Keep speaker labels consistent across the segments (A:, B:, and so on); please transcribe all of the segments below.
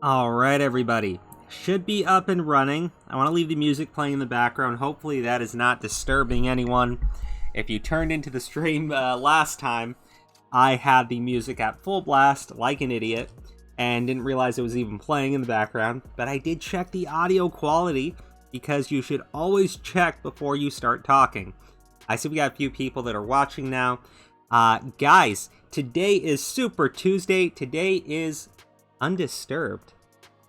A: All right, everybody. Should be up and running. I want to leave the music playing in the background. Hopefully that is not disturbing anyone. If you turned into the stream last time, I had the music at full blast like an idiot and didn't realize it was even playing in the background. But I did check the audio quality because you should always check before you start talking. I see we got a few people that are watching now. Guys, today is Super Tuesday. Today is undisturbed.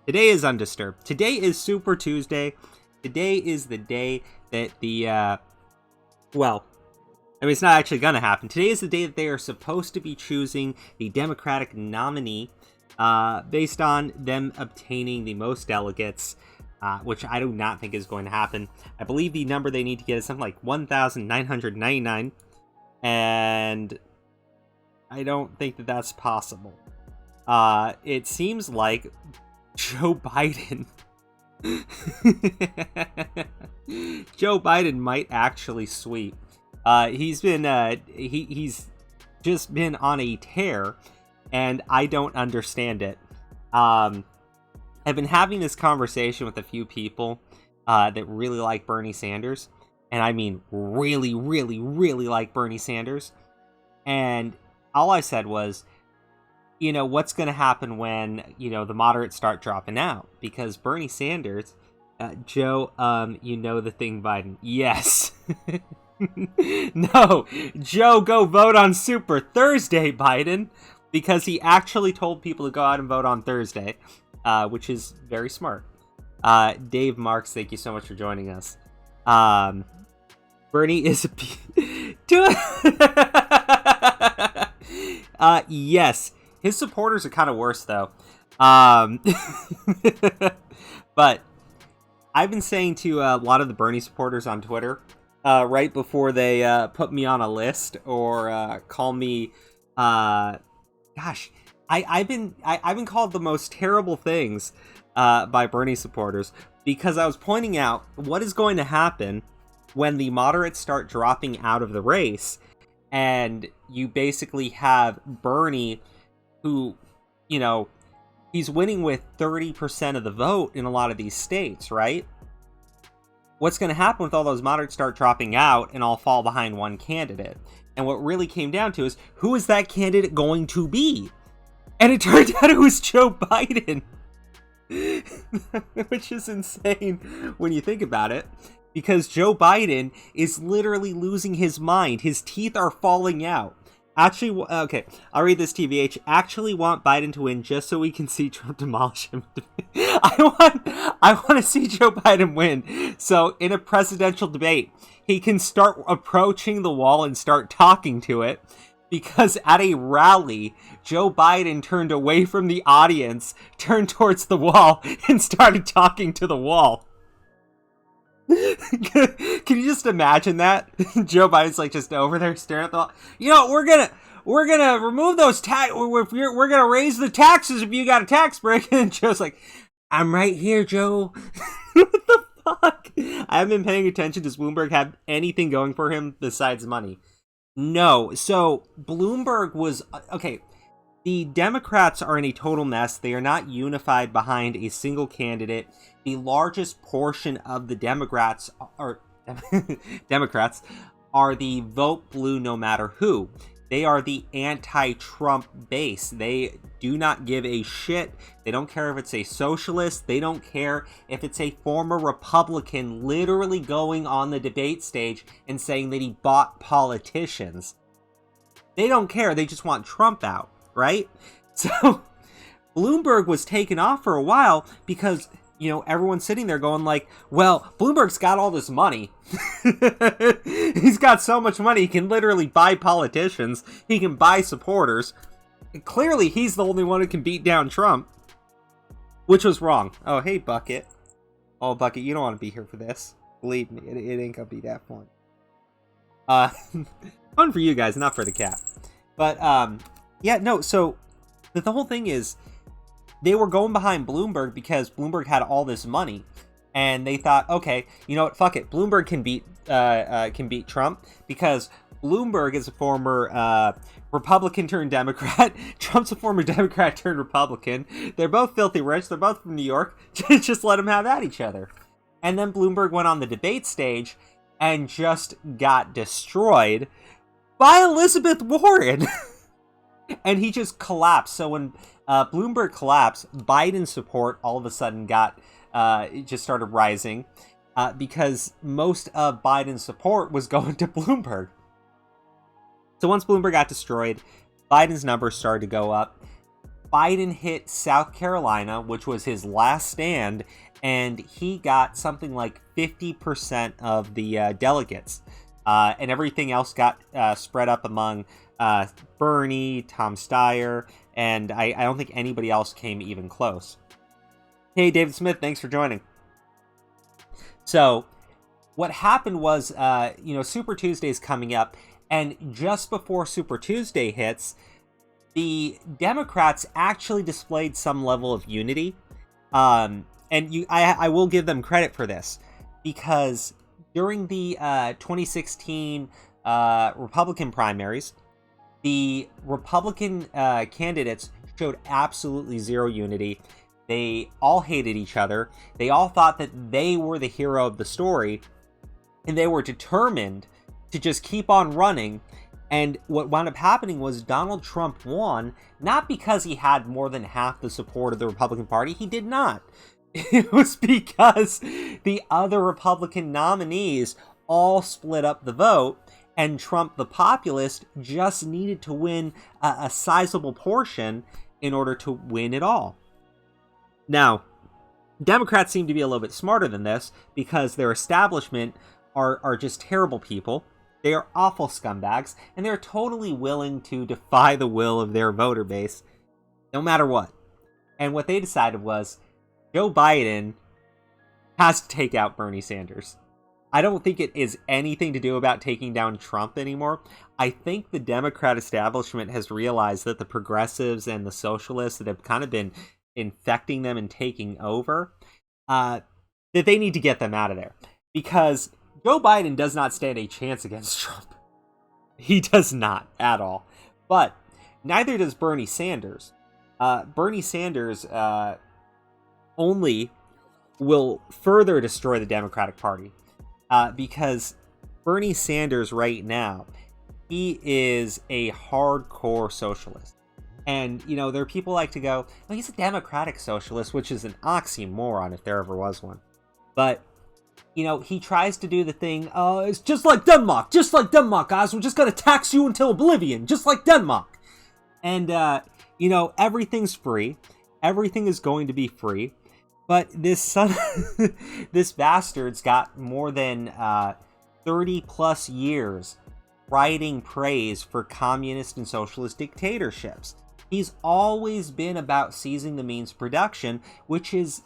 A: Today is undisturbed. Today is Super Tuesday. Today is the day that it's not actually gonna happen. Today is the day that they are supposed to be choosing the Democratic nominee based on them obtaining the most delegates, which I do not think is going to happen. I believe the number they need to get is something like 1,999, and I don't think that that's possible. It seems like Joe Biden Joe Biden might actually sweep. He's just been on a tear, and I don't understand it. I've been having this conversation with a few people that really like Bernie Sanders, and I mean really, really, really like Bernie Sanders, and all I said was, you know, what's going to happen when, the moderates start dropping out? Because Bernie Sanders, Joe, the thing, Biden. Yes. No, Joe, go vote on Super Thursday, Biden. Because he actually told people to go out and vote on Thursday, which is very smart. Dave Marks, thank you so much for joining us. Bernie is yes. His supporters are kind of worse, though. But I've been saying to a lot of the Bernie supporters on Twitter, right before they put me on a list or call me, I've been called the most terrible things by Bernie supporters, because I was pointing out what is going to happen when the moderates start dropping out of the race, and you basically have Bernie, who, he's winning with 30% of the vote in a lot of these states, right? What's going to happen with all those moderates start dropping out and all fall behind one candidate? And what really came down to is, who is that candidate going to be? And it turned out it was Joe Biden. Which is insane when you think about it. Because Joe Biden is literally losing his mind. His teeth are falling out. Actually, okay, I'll read this TVH. Actually want Biden to win just so we can see Trump demolish him. I want to see Joe Biden win. So in a presidential debate, he can start approaching the wall and start talking to it. Because at a rally, Joe Biden turned away from the audience, turned towards the wall, and started talking to the wall. Can you just imagine that? Joe Biden's like just over there staring at the wall. We're gonna remove those we're gonna raise the taxes if you got a tax break. And Joe's like, I'm right here, Joe. What the fuck? I haven't been paying attention. Does Bloomberg have anything going for him besides money? No. So Bloomberg was okay. The Democrats are in a total mess. They are not unified behind a single candidate. The largest portion of the Democrats are the vote blue no matter who. They are the anti-Trump base. They do not give a shit. They don't care if it's a socialist. They don't care if it's a former Republican literally going on the debate stage and saying that he bought politicians. They don't care. They just want Trump out, right? So Bloomberg was taken off for a while because, everyone's sitting there going like, well, Bloomberg's got all this money. He's got so much money, he can literally buy politicians. He can buy supporters. And clearly, he's the only one who can beat down Trump. Which was wrong. Oh, hey, Bucket. Oh, Bucket, you don't want to be here for this. Believe me, it ain't gonna be that fun. Fun for you guys, not for the cat. But, so the whole thing is, they were going behind Bloomberg because Bloomberg had all this money, and they thought, okay, you know what, fuck it, Bloomberg can beat Trump because Bloomberg is a former Republican turned Democrat. Trump's a former Democrat turned Republican. They're both filthy rich. They're both from New York. Just let them have at each other. And then Bloomberg went on the debate stage and just got destroyed by Elizabeth Warren. And he just collapsed. So when Bloomberg collapsed, Biden's support all of a sudden just started rising because most of Biden's support was going to Bloomberg. So once Bloomberg got destroyed, Biden's numbers started to go up. Biden hit South Carolina, which was his last stand, and he got something like 50% of the delegates. And everything else got spread up among Bernie, Tom Steyer, and I don't think anybody else came even close. Hey, David Smith, thanks for joining. So what happened was, Super Tuesday is coming up, and just before Super Tuesday hits, the Democrats actually displayed some level of unity. And I will give them credit for this, because during the 2016 Republican primaries, the Republican candidates showed absolutely zero unity. They all hated each other. They all thought that they were the hero of the story, and they were determined to just keep on running. And what wound up happening was Donald Trump won, not because he had more than half the support of the Republican Party. He did not. It was because the other Republican nominees all split up the vote, and Trump, the populist, just needed to win a sizable portion in order to win it all. Now, Democrats seem to be a little bit smarter than this, because their establishment are just terrible people. They are awful scumbags, and they're totally willing to defy the will of their voter base, no matter what. And what they decided was, Joe Biden has to take out Bernie Sanders. I don't think it is anything to do about taking down Trump anymore. I think the Democrat establishment has realized that the progressives and the socialists that have kind of been infecting them and taking over, that they need to get them out of there. Because Joe Biden does not stand a chance against Trump. He does not at all. But neither does Bernie Sanders. Bernie Sanders only will further destroy the Democratic Party. Because Bernie Sanders right now, he is a hardcore socialist. And, there are people like to go, well, he's a democratic socialist, which is an oxymoron if there ever was one. But, he tries to do the thing, it's just like Denmark, guys. We're just going to tax you until oblivion, just like Denmark. And, everything's free. Everything is going to be free. But this bastard's got more than 30 plus years writing praise for communist and socialist dictatorships. He's always been about seizing the means of production, which is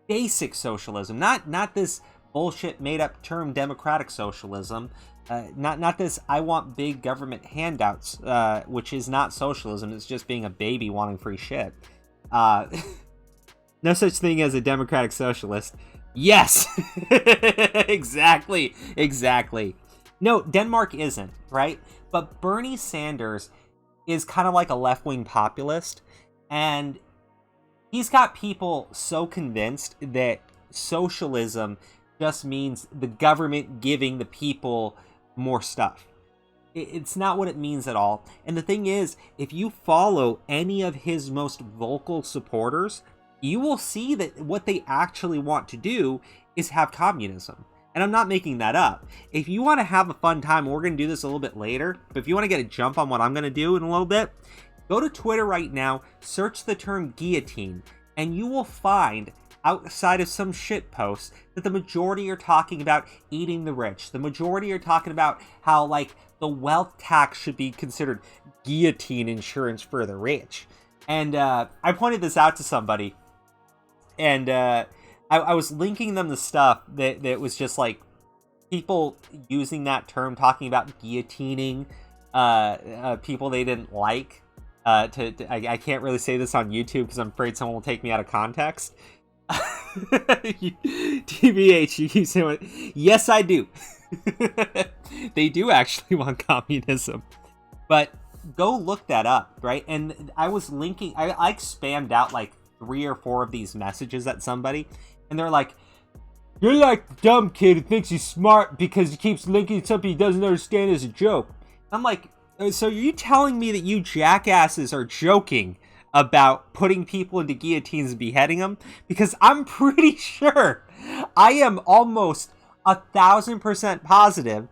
A: basic socialism, not this bullshit made up term democratic socialism, not this I want big government handouts, which is not socialism. It's just being a baby wanting free shit. No such thing as a democratic socialist. Yes! Exactly. No, Denmark isn't, right? But Bernie Sanders is kind of like a left-wing populist, and he's got people so convinced that socialism just means the government giving the people more stuff. It's not what it means at all. And the thing is, if you follow any of his most vocal supporters, you will see that what they actually want to do is have communism. And I'm not making that up. If you want to have a fun time, we're going to do this a little bit later, but if you want to get a jump on what I'm going to do in a little bit, go to Twitter right now, search the term guillotine, and you will find, outside of some shit posts, that the majority are talking about eating the rich. The majority are talking about how, the wealth tax should be considered guillotine insurance for the rich. And I pointed this out to somebody, and I was linking them to stuff that was just people using that term, talking about guillotining people they didn't like. I can't really say this on YouTube because I'm afraid someone will take me out of context. TBH, you keep saying, yes, I do. They do actually want communism. But go look that up, right? And I was linking, I spammed out like 3 or 4 of these messages at somebody, and they're like, "You're like the dumb kid who thinks he's smart because he keeps linking something he doesn't understand as a joke." I'm like, so are you telling me that you jackasses are joking about putting people into guillotines and beheading them? Because I'm pretty sure, I am almost 1,000% positive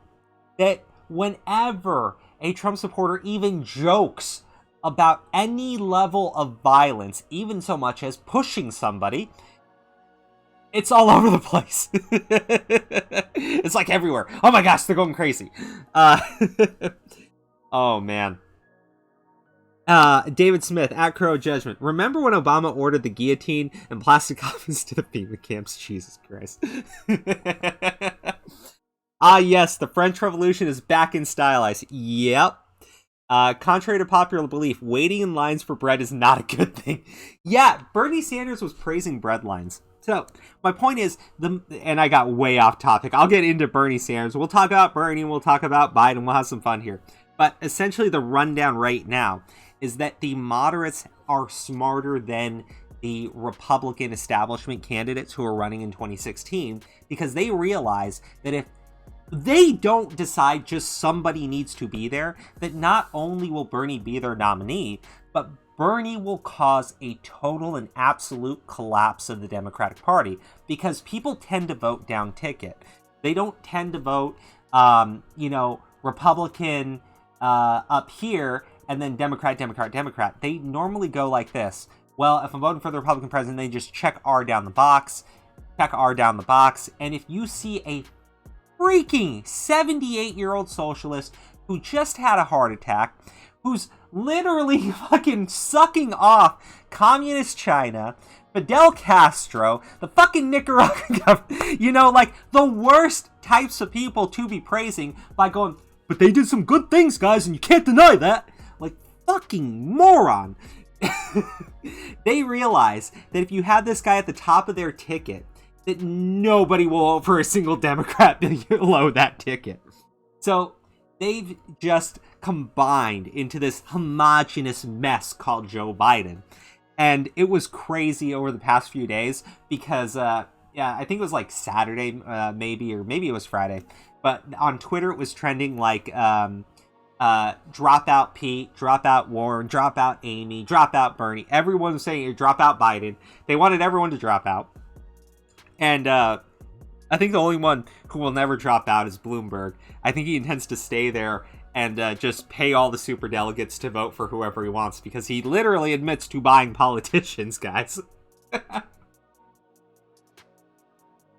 A: that whenever a Trump supporter even jokes about any level of violence, even so much as pushing somebody, it's all over the place. It's like everywhere. Oh my gosh, they're going crazy. Oh man. David Smith at Crow Judgment. Remember when Obama ordered the guillotine and plastic coffins to the FEMA camps? Jesus Christ. Ah, yes, the French Revolution is back in style. Yep. Contrary to popular belief, waiting in lines for bread is not a good thing. Yeah, Bernie Sanders was praising bread lines. So, my point is, and I got way off topic. I'll get into Bernie Sanders. We'll talk about Bernie, we'll talk about Biden, we'll have some fun here. But essentially, the rundown right now is that the moderates are smarter than the Republican establishment candidates who are running in 2016, because they realize that if they don't decide just somebody needs to be there, that not only will Bernie be their nominee, but Bernie will cause a total and absolute collapse of the Democratic Party, because people tend to vote down ticket. They don't tend to vote, Republican up here and then Democrat. They normally go like this. Well, if I'm voting for the Republican president, they just check R down the box. And if you see a freaking 78-year-old socialist who just had a heart attack, who's literally fucking sucking off communist China, Fidel Castro, the fucking Nicaraguan government, like the worst types of people to be praising by going, but they did some good things, guys, and you can't deny that. Like, fucking moron. They realize that if you have this guy at the top of their ticket, that nobody will vote for a single Democrat below that ticket. So they've just combined into this homogenous mess called Joe Biden. And it was crazy over the past few days because, I think it was like Saturday, maybe it was Friday. But on Twitter, it was trending like, drop out Pete, drop out Warren, drop out Amy, drop out Bernie. Everyone was saying drop out Biden. They wanted everyone to drop out. And I think the only one who will never drop out is Bloomberg. I think he intends to stay there and just pay all the superdelegates to vote for whoever he wants, because he literally admits to buying politicians, guys.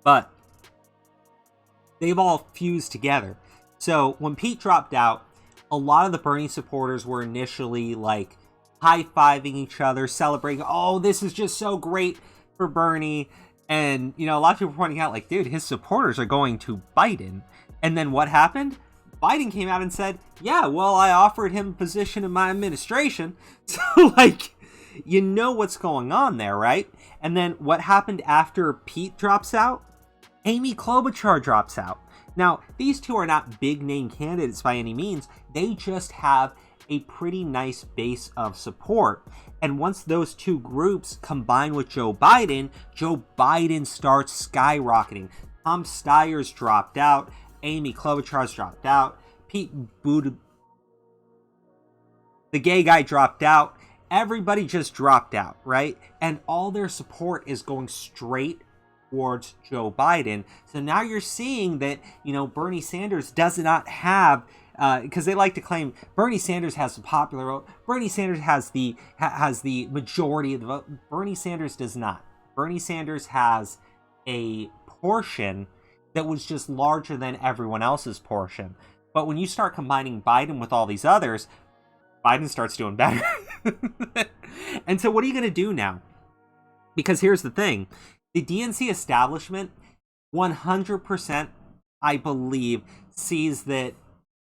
A: But they've all fused together. So when Pete dropped out, a lot of the Bernie supporters were initially like high-fiving each other, celebrating, oh, this is just so great for Bernie. And, a lot of people were pointing out, like, dude, his supporters are going to Biden. And then what happened? Biden came out and said, yeah, well, I offered him a position in my administration. So, like, you know what's going on there, right? And then what happened after Pete drops out? Amy Klobuchar drops out. Now, these two are not big-name candidates by any means. They just have a pretty nice base of support. And once those two groups combine with Joe Biden starts skyrocketing. Tom Steyer's dropped out. Amy Klobuchar's dropped out. Pete Buttigieg, the gay guy, dropped out. Everybody just dropped out, right? And all their support is going straight towards Joe Biden. So now you're seeing that, Bernie Sanders does not have, because they like to claim Bernie Sanders has the popular vote. Bernie Sanders has the majority of the vote. Bernie Sanders does not. Bernie Sanders has a portion that was just larger than everyone else's portion. But when you start combining Biden with all these others, Biden starts doing better. And so what are you going to do now? Because here's the thing. The DNC establishment, 100%, I believe, sees that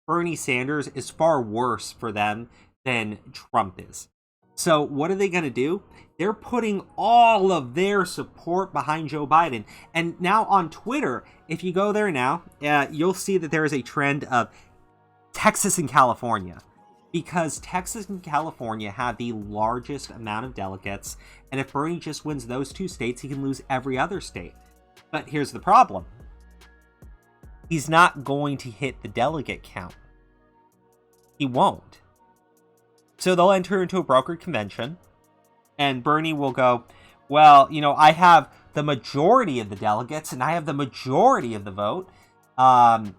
A: Bernie Sanders is far worse for them than Trump is. So what are they going to do? They're putting all of their support behind Joe Biden. And now on Twitter, if you go there now, you'll see that there is a trend of Texas and California. Because Texas and California have the largest amount of delegates. And if Bernie just wins those 2 states, he can lose every other state. But here's the problem. He's not going to hit the delegate count. He won't. So they'll enter into a brokered convention, and Bernie will go, well, I have the majority of the delegates, and I have the majority of the vote. And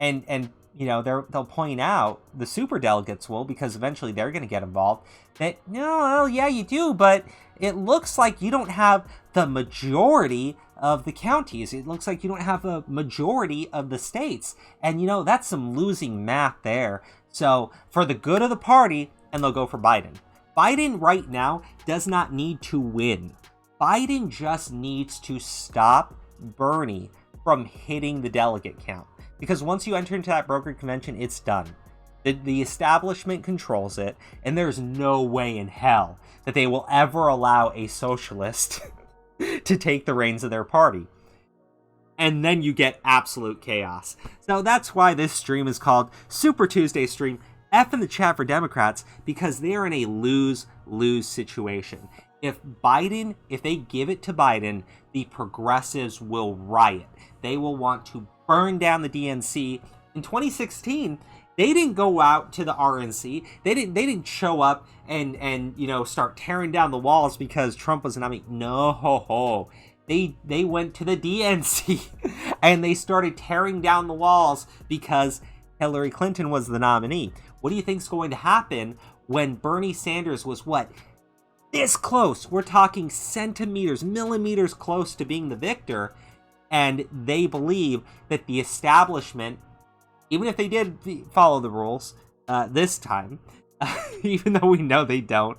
A: they'll point out, the super delegates will, because eventually they're going to get involved, that, no, well, yeah, you do, but it looks like you don't have the majority of the counties. It looks like you don't have a majority of the states. And, that's some losing math there. So, for the good of the party, and they'll go for Biden. Biden right now does not need to win. Biden just needs to stop Bernie from hitting the delegate count. Because once you enter into that brokered convention, it's done. The establishment controls it, and there's no way in hell that they will ever allow a socialist to take the reins of their party. And then you get absolute chaos. So that's why this stream is called Super Tuesday Stream. F in the chat for Democrats, because they are in a lose-lose situation. If they give it to Biden, the progressives will riot. They will want to burn down the DNC. In 2016, they didn't go out to the RNC. They didn't show up and start tearing down the walls because Trump was nominated. No. They went to the DNC and they started tearing down the walls because Hillary Clinton was the nominee. What do you think's going to happen when Bernie Sanders was this close? We're talking centimeters, millimeters close to being the victor, and they believe that the establishment, even if they did follow the rules this time, even though we know they don't,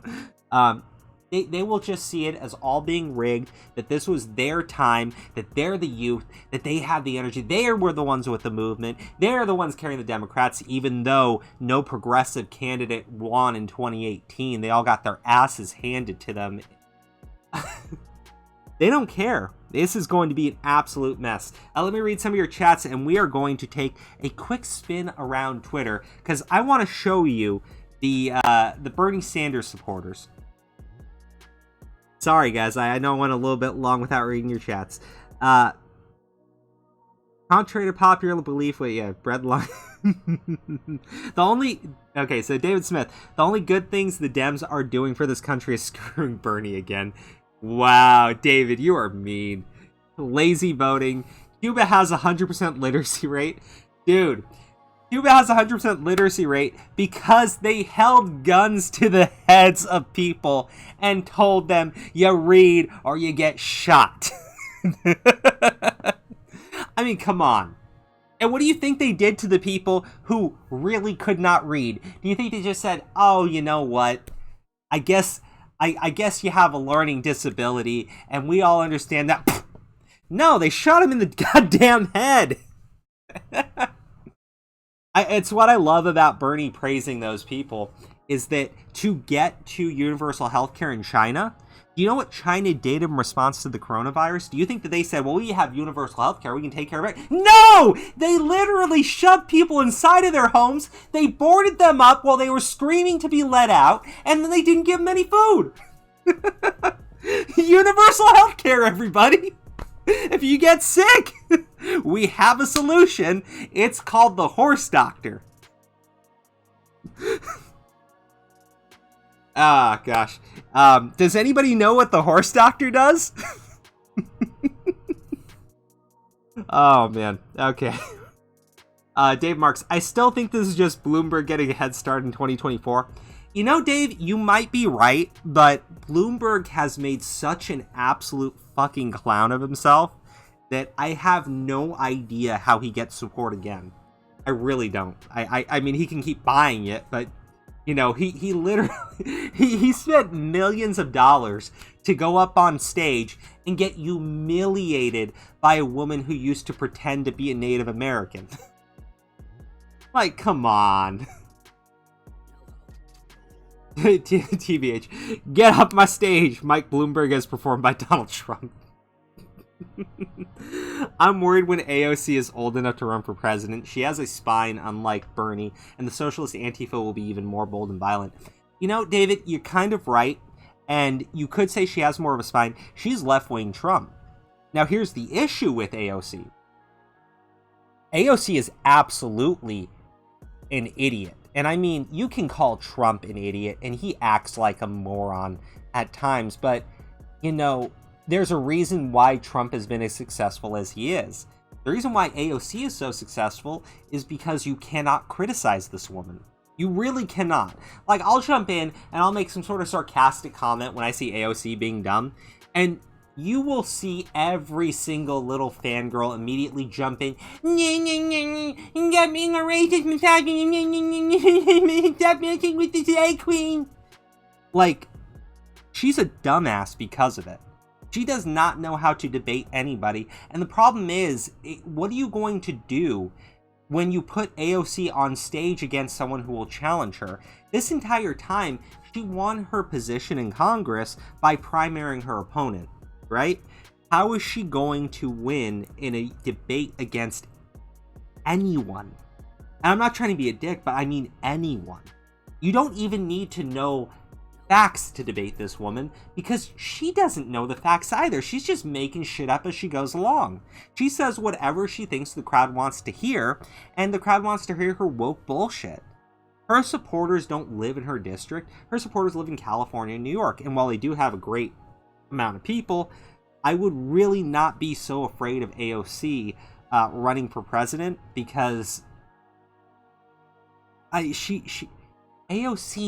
A: they will just see it as all being rigged, that this was their time, that they're the youth, that they have the energy, they were the ones with the movement, they're the ones carrying the Democrats, even though no progressive candidate won in 2018. They all got their asses handed to them. They don't care. This is going to be an absolute mess. Let me read some of your chats, and we are going to take a quick spin around Twitter, because I want to show you the Bernie Sanders supporters. Sorry, guys, I know I went a little bit long without reading your chats. Contrary to popular belief, breadline. So David Smith, the only good things the Dems are doing for this country is screwing Bernie again. Wow, David, you are mean. Lazy voting. Cuba has 100% literacy rate. Dude, Cuba has 100% literacy rate because they held guns to the heads of people and told them, you read or you get shot. I mean, come on. And what do you think they did to the people who really could not read? Do you think they just said, oh, you know what? I guess you have a learning disability and we all understand that. No, they shot him in the goddamn head. It's what I love about Bernie praising those people, is that to get to universal healthcare in China, do you know what China did in response to the coronavirus? Do you think that they said, well, we have universal healthcare, we can take care of it? No! They literally shoved people inside of their homes, they boarded them up while they were screaming to be let out, and then they didn't give them any food. Universal healthcare, everybody! If you get sick, we have a solution. It's called the horse doctor. Ah, gosh. Does anybody know what the horse doctor does? Oh, man. Okay. Dave Marks, I still think this is just Bloomberg getting a head start in 2024. You know, Dave, you might be right, but Bloomberg has made such an absolute fucking clown of himself that I have no idea how he gets support again. I really don't. I mean, he can keep buying it, but, you know, he literally, he spent millions of dollars to go up on stage and get humiliated by a woman who used to pretend to be a Native American. Like, come on. TBH, get off my stage. Mike Bloomberg as performed by Donald Trump. I'm worried when AOC is old enough to run for president. She has a spine unlike Bernie, and the socialist Antifa will be even more bold and violent. You know, David, you're kind of right, and you could say she has more of a spine. She's left-wing Trump. Now, here's the issue with AOC. AOC is absolutely an idiot. And I mean, you can call Trump an idiot, and he acts like a moron at times, but, you know, there's a reason why Trump has been as successful as he is. The reason why AOC is so successful is because you cannot criticize this woman. You really cannot. Like, I'll jump in and I'll make some sort of sarcastic comment when I see AOC being dumb, and you will see every single little fangirl immediately jump in. Stop being a racist, stop messing with the drag queen. Like, she's a dumbass because of it. She does not know how to debate anybody. And the problem is, what are you going to do when you put AOC on stage against someone who will challenge her? This entire time, she won her position in Congress by primarying her opponent, right? How is she going to win in a debate against anyone? And I'm not trying to be a dick, but I mean anyone. You don't even need to know facts to debate this woman, because she doesn't know the facts either. She's just making shit up as she goes along. She says whatever she thinks the crowd wants to hear, and the crowd wants to hear her woke bullshit. Her supporters don't live in her district. Her supporters live in California and New York, and while they do have a great amount of people, I would really not be so afraid of AOC running for president, because AOC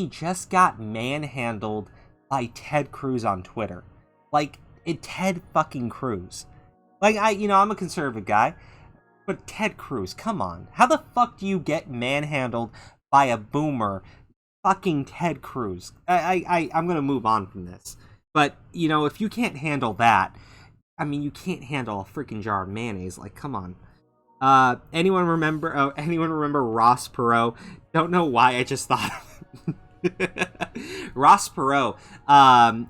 A: just got manhandled by Ted Cruz on Twitter. Like, Ted fucking Cruz. Like, I'm a conservative guy, but Ted Cruz, come on. How the fuck do you get manhandled by a boomer fucking Ted Cruz? I'm gonna move on from this. But, if you can't handle that, I mean, you can't handle a freaking jar of mayonnaise. Like, come on. Anyone remember Ross Perot? Don't know why I just thought of Ross Perot.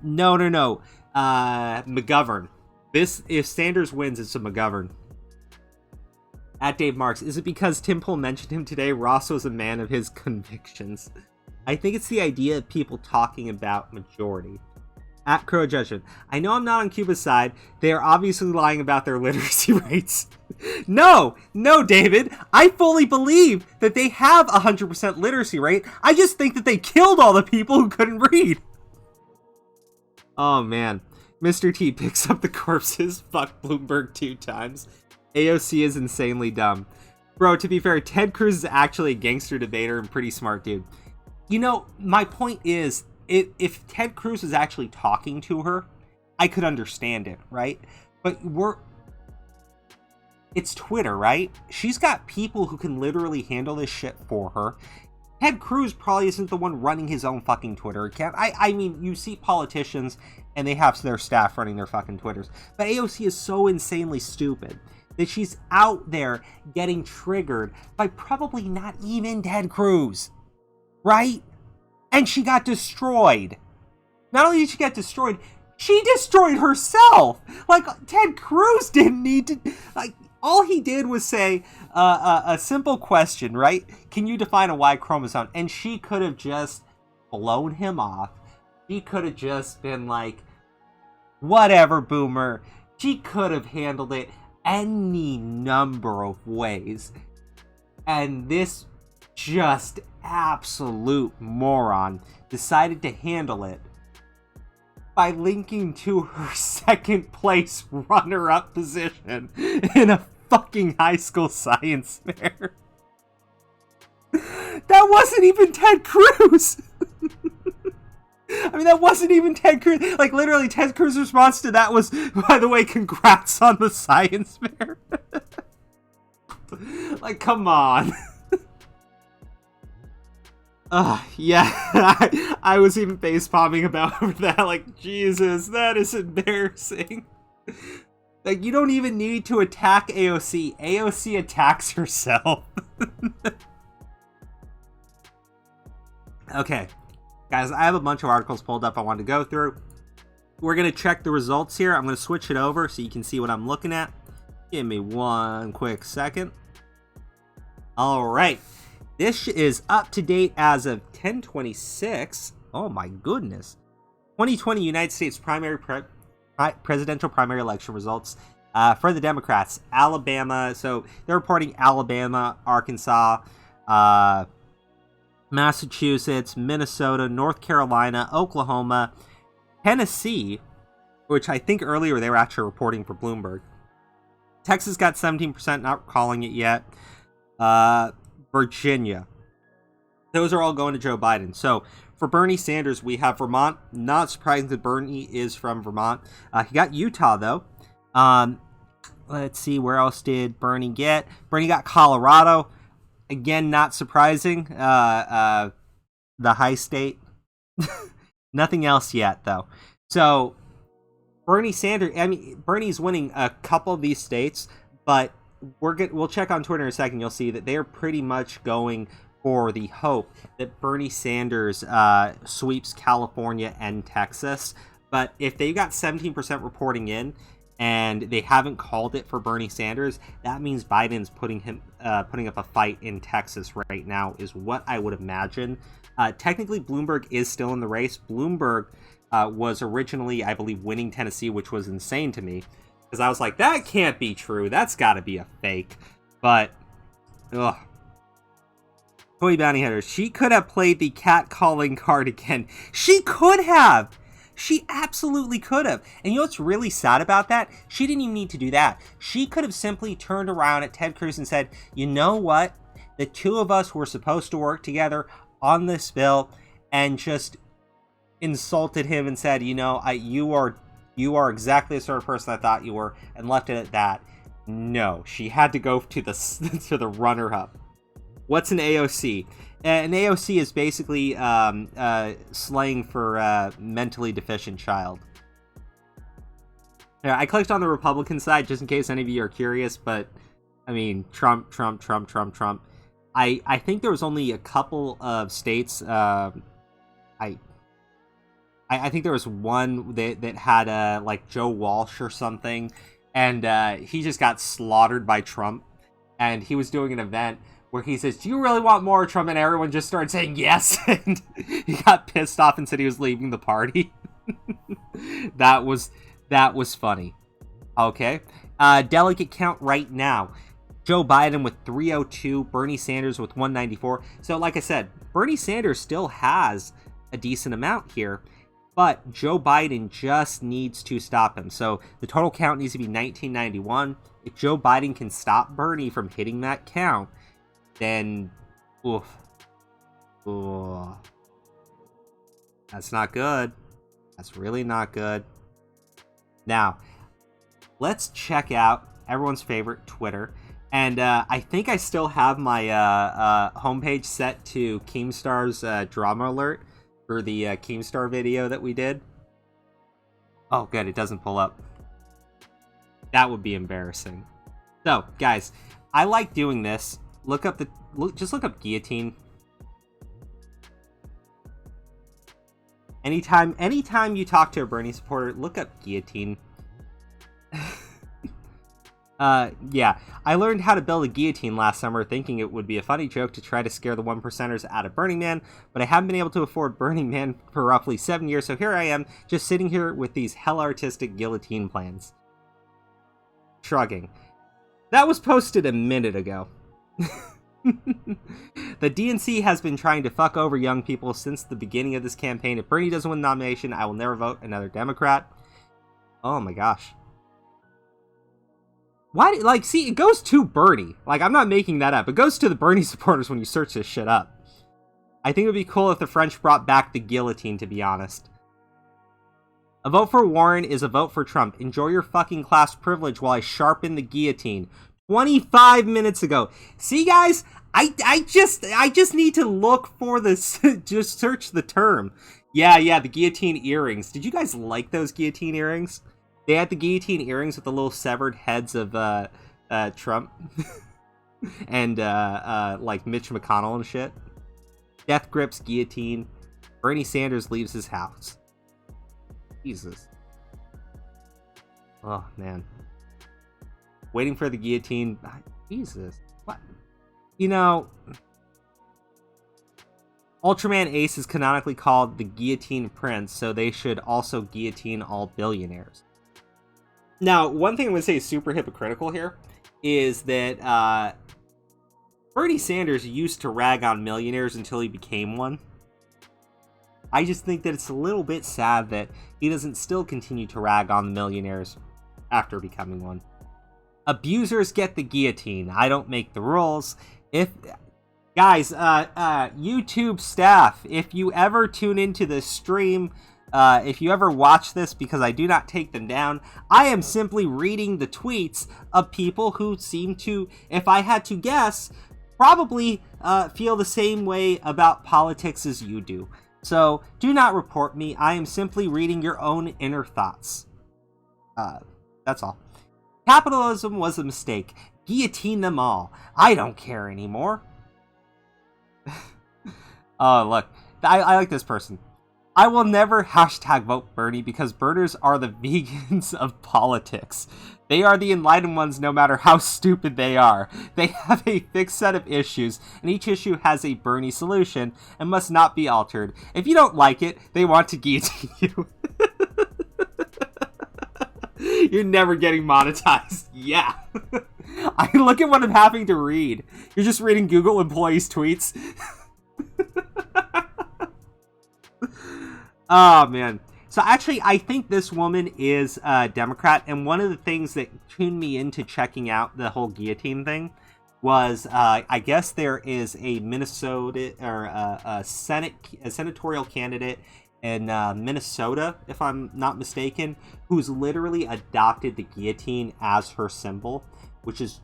A: No. McGovern. If Sanders wins, it's a McGovern. At Dave Marks, is it because Tim Pool mentioned him today? Ross was a man of his convictions. I think it's the idea of people talking about majority. At Crow Judgement, I know I'm not on Cuba's side. They are obviously lying about their literacy rates. No, David. I fully believe that they have 100% literacy rate. I just think that they killed all the people who couldn't read. Oh, man. Mr. T picks up the corpses. Fuck Bloomberg 2 times. AOC is insanely dumb. Bro, to be fair, Ted Cruz is actually a gangster debater and pretty smart dude. My point is, if Ted Cruz is actually talking to her, I could understand it, right? But it's Twitter, right? She's got people who can literally handle this shit for her. Ted Cruz probably isn't the one running his own fucking Twitter account. I mean, you see politicians and they have their staff running their fucking Twitters. But AOC is so insanely stupid that she's out there getting triggered by probably not even Ted Cruz, right? And she got destroyed. Not only did she get destroyed, she destroyed herself. Like, Ted Cruz didn't need to... Like, all he did was say a simple question, right? Can you define a Y chromosome? And she could have just blown him off. She could have just been like, whatever, boomer. She could have handled it any number of ways. And this just absolute moron decided to handle it by linking to her second place runner-up position in a fucking high school science fair. That wasn't even Ted Cruz. I mean, that wasn't even Ted Cruz. Like, literally, Ted Cruz's response to that was, by the way, congrats on the science fair. Like, come on. Yeah, I was even face-palming about that, like, Jesus, that is embarrassing. Like, you don't even need to attack AOC. AOC attacks herself. Okay. Guys, I have a bunch of articles pulled up I wanted to go through. We're going to check the results here. I'm going to switch it over so you can see what I'm looking at. Give me one quick second. All right. This is up to date as of 10/26. Oh my goodness. 2020 United States presidential primary election results for the Democrats. Alabama. So they're reporting Alabama, Arkansas, Massachusetts, Minnesota, North Carolina, Oklahoma, Tennessee, which I think earlier they were actually reporting for Bloomberg. Texas got 17%, not calling it yet. Virginia. Those are all going to Joe Biden. So for Bernie Sanders, we have Vermont. Not surprising that Bernie is from Vermont. He got Utah, though. Let's see, where else did Bernie get? Bernie got Colorado. Again, not surprising. The high state. Nothing else yet, though. So Bernie Sanders, Bernie's winning a couple of these states, but we'll check on Twitter in a second. You'll see that they're pretty much going for the hope that Bernie Sanders sweeps California and Texas. But if they got 17% reporting in and they haven't called it for Bernie Sanders, that means Biden's putting up a fight in Texas right now, is what I would imagine. Technically, Bloomberg is still in the race. Bloomberg was originally, I believe, winning Tennessee, which was insane to me, because I was like, that can't be true. That's got to be a fake. But, ugh. Toy Bounty Hunter, she could have played the cat-calling card again. She could have! She absolutely could have. And you know what's really sad about that? She didn't even need to do that. She could have simply turned around at Ted Cruz and said, you know what? The two of us were supposed to work together on this bill, and just insulted him and said, you know, you are exactly the sort of person I thought you were, and left it at that. No, she had to go to the runner-up. What's an AOC? An AOC is basically slang for mentally deficient child. Yeah, I clicked on the Republican side just in case any of you are curious, but I mean, Trump. I think there was only a couple of states. I think there was one that had like Joe Walsh or something, and he just got slaughtered by Trump. And he was doing an event where he says, do you really want more, Trump? And everyone just started saying yes. And he got pissed off and said he was leaving the party. That was funny. Okay. Delegate count right now. Joe Biden with 302, Bernie Sanders with 194. So like I said, Bernie Sanders still has a decent amount here, but Joe Biden just needs to stop him. So the total count needs to be 1991. If Joe Biden can stop Bernie from hitting that count, then, oof. That's not good. That's really not good. Now, let's check out everyone's favorite Twitter. And I think I still have my homepage set to Keemstar's drama alert for the Keemstar video that we did. Oh, good. It doesn't pull up. That would be embarrassing. So, guys, I like doing this. Just look up guillotine. Anytime you talk to a Bernie supporter, look up guillotine. Yeah, I learned how to build a guillotine last summer, thinking it would be a funny joke to try to scare the 1%ers out of Burning Man, but I haven't been able to afford Burning Man for roughly 7 years, so here I am, just sitting here with these hella artistic guillotine plans. Shrugging. That was posted a minute ago. The DNC has been trying to fuck over young people since the beginning of this campaign. If Bernie doesn't win the nomination, I will never vote another Democrat. Oh my gosh. Why? Like, see, it goes to Bernie. Like, I'm not making that up. It goes to the Bernie supporters when you search this shit up. I think it would be cool if the French brought back the guillotine, to be honest. A vote for Warren is a vote for Trump. Enjoy your fucking class privilege while I sharpen the guillotine. 25 minutes ago. See, guys? I just need to look for this. Just search the term. Yeah, the guillotine earrings. Did you guys like those guillotine earrings? They had the guillotine earrings with the little severed heads of Trump and like Mitch McConnell and shit. Death grips, guillotine. Bernie Sanders leaves his house. Jesus. Oh, man. Waiting for the guillotine. Jesus. What? You know, Ultraman Ace is canonically called the Guillotine Prince, so they should also guillotine all billionaires. Now, one thing I'm going to say is super hypocritical here is that Bernie Sanders used to rag on millionaires until he became one. I just think that it's a little bit sad that he doesn't still continue to rag on the millionaires after becoming one. Abusers get the guillotine. I don't make the rules. Guys, YouTube staff, if you ever tune into this stream, if you ever watch this, because I do not take them down, I am simply reading the tweets of people who seem to, if I had to guess, probably feel the same way about politics as you do. So, do not report me. I am simply reading your own inner thoughts. That's all. Capitalism was a mistake. Guillotine them all. I don't care anymore. Oh, look. I like this person. I will never hashtag vote Bernie because Burners are the vegans of politics. They are the enlightened ones no matter how stupid they are. They have a fixed set of issues, and each issue has a Bernie solution and must not be altered. If you don't like it, they want to guillotine you. You're never getting monetized. Yeah. I look at what I'm having to read. You're just reading Google employees' tweets. Oh, man. So actually, I think this woman is a Democrat, and one of the things that tuned me into checking out the whole guillotine thing was, I guess there is a Minnesota, or a senatorial candidate in Minnesota, if I'm not mistaken, who's literally adopted the guillotine as her symbol, which is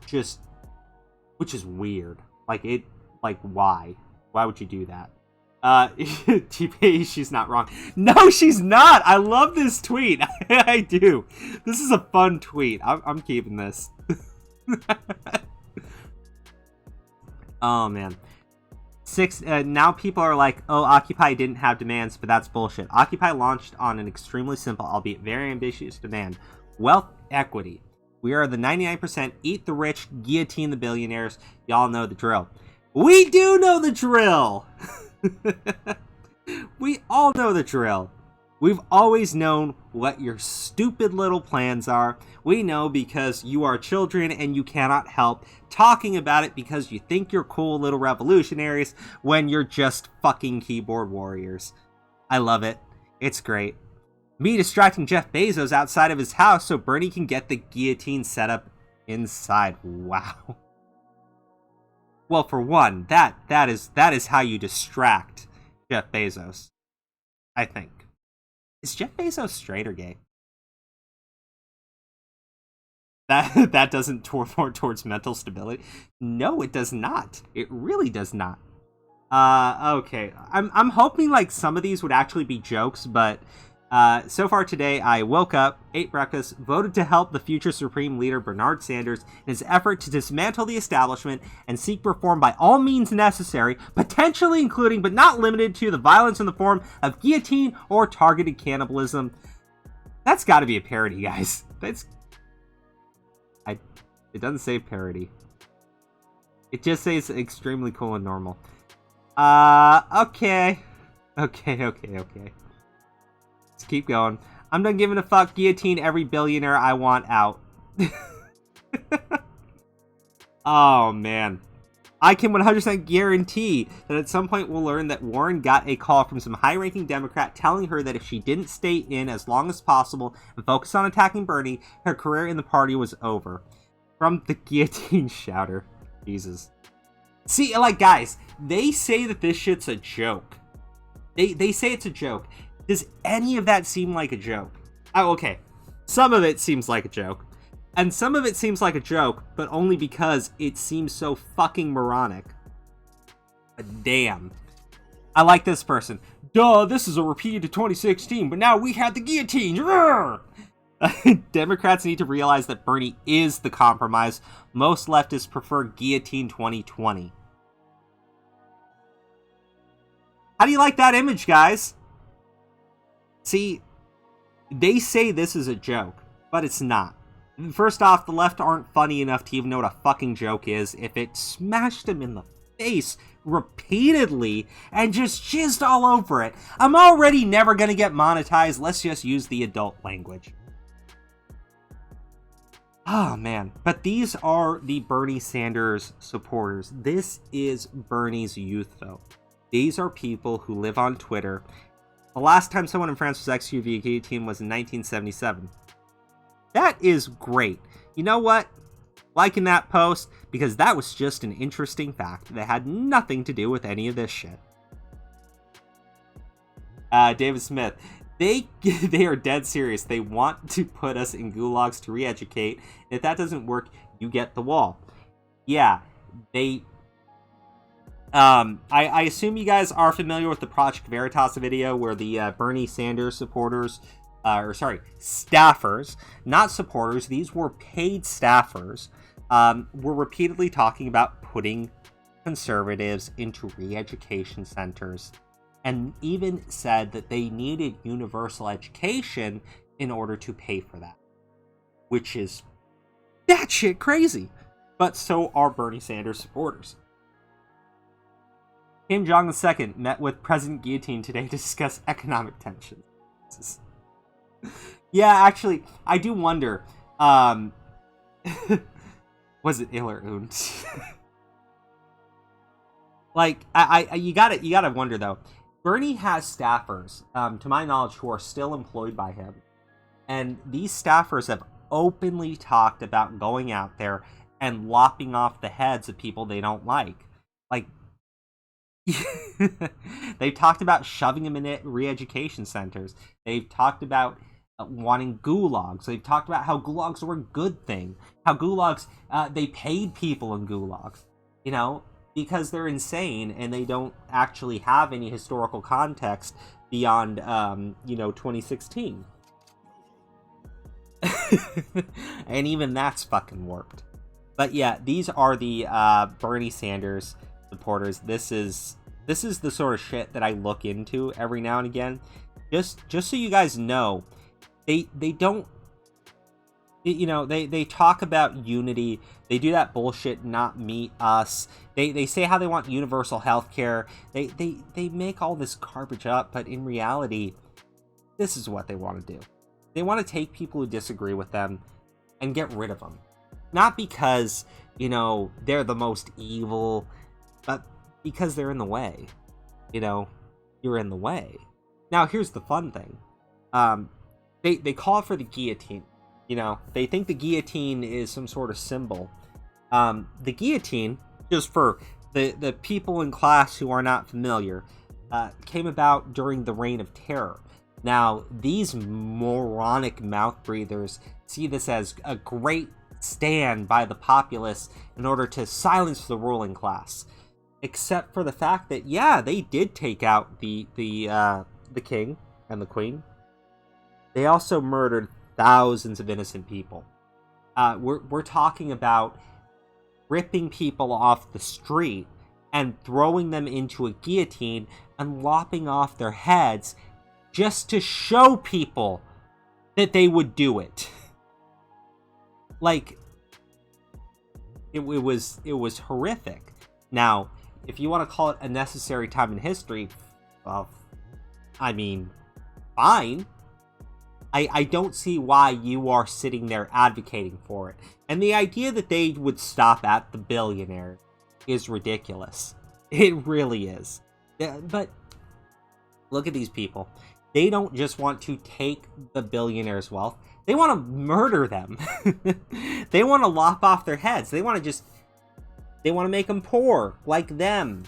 A: weird. Why? Why would you do that? TP, she's not wrong. No, she's not! I love this tweet. I do. This is a fun tweet. I'm keeping this. Oh, man. Now people are like, oh, Occupy didn't have demands, but that's bullshit. Occupy launched on an extremely simple, albeit very ambitious demand. Wealth equity. We are the 99%, eat the rich, guillotine the billionaires. Y'all know the drill. We do know the drill! We all know the drill. We've always known what your stupid little plans are. We know because you are children and you cannot help talking about it because you think you're cool little revolutionaries when you're just fucking keyboard warriors. I love it. It's great. Me distracting Jeff Bezos outside of his house so Bernie can get the guillotine set up inside. Wow. Well, for one, that is how you distract Jeff Bezos, I think. Is Jeff Bezos straight or gay? That doesn't more towards mental stability. No, it does not. It really does not. Okay. I'm hoping like some of these would actually be jokes, but so far today, I woke up, ate breakfast, voted to help the future Supreme Leader Bernard Sanders in his effort to dismantle the establishment and seek reform by all means necessary, potentially including but not limited to the violence in the form of guillotine or targeted cannibalism. That's got to be a parody, guys. It doesn't say parody. It just says extremely cool and normal. Okay. Let's keep going. I'm done giving a fuck. Guillotine every billionaire I want out. Oh, man. I can 100% guarantee that at some point we'll learn that Warren got a call from some high-ranking Democrat telling her that if she didn't stay in as long as possible and focus on attacking Bernie, her career in the party was over. From the guillotine shouter. Jesus. See, like, guys, they say that this shit's a joke. They say it's a joke. Does any of that seem like a joke? Oh, okay. Some of it seems like a joke. And some of it seems like a joke, but only because it seems so fucking moronic. But damn. I like this person. Duh, this is a repeat of 2016, but now we had the guillotine. Democrats need to realize that Bernie is the compromise. Most leftists prefer guillotine 2020. How do you like that image, guys? See, they say this is a joke, but it's not. First off, the left aren't funny enough to even know what a fucking joke is if it smashed them in the face repeatedly and just jizzed all over it. I'm already never gonna get monetized. Let's just use the adult language. Oh, man. But these are the Bernie Sanders supporters. This is Bernie's youth, though. These are people who live on Twitter. The last time someone in France was executed via guillotine was in 1977. That is great. You know what? Liking that post, because that was just an interesting fact that had nothing to do with any of this shit. David Smith. They are dead serious. They want to put us in gulags to re-educate. If that doesn't work, you get the wall. Yeah, they... I assume you guys are familiar with the Project Veritas video where the Bernie Sanders supporters, staffers, not supporters, these were paid staffers, were repeatedly talking about putting conservatives into re-education centers, and even said that they needed universal education in order to pay for that. Which is batshit crazy. But so are Bernie Sanders supporters. Kim Jong II met with President Guillotine today to discuss economic tensions. Yeah, actually, I do wonder, was it ill or und? Like, you gotta wonder, though. Bernie has staffers, to my knowledge, who are still employed by him. And these staffers have openly talked about going out there and lopping off the heads of people they don't like. Like, they've talked about shoving them in re-education centers. They've talked about wanting gulags. They've talked about how gulags were a good thing. How gulags, they paid people in gulags. You know? Because they're insane and they don't actually have any historical context beyond, 2016. And even that's fucking warped. But yeah, these are the Bernie Sanders supporters. This is the sort of shit that I look into every now and again. Just so you guys know, they don't, they talk about unity. They do that bullshit, not me, us. They say how they want universal health care. They make all this garbage up, but in reality, this is what they want to do. They want to take people who disagree with them and get rid of them. Not because, they're the most evil, but because they're in the way. You're in the way. Now, here's the fun thing. They call for the guillotine. They think the guillotine is some sort of symbol. The guillotine, just for the people in class who are not familiar, came about during the Reign of Terror. Now, these moronic mouth breathers see this as a great stand by the populace in order to silence the ruling class. Except for the fact that, yeah, they did take out the king and the queen. They also murdered thousands of innocent people. We're talking about ripping people off the street and throwing them into a guillotine and lopping off their heads just to show people that they would do it. Like, it was horrific. Now, if you want to call it a necessary time in history, well, I mean, fine. I don't see why you are sitting there advocating for it. And the idea that they would stop at the billionaire is ridiculous. It really is. But look at these people. They don't just want to take the billionaire's wealth. They want to murder them. They want to lop off their heads. They want to make them poor like them.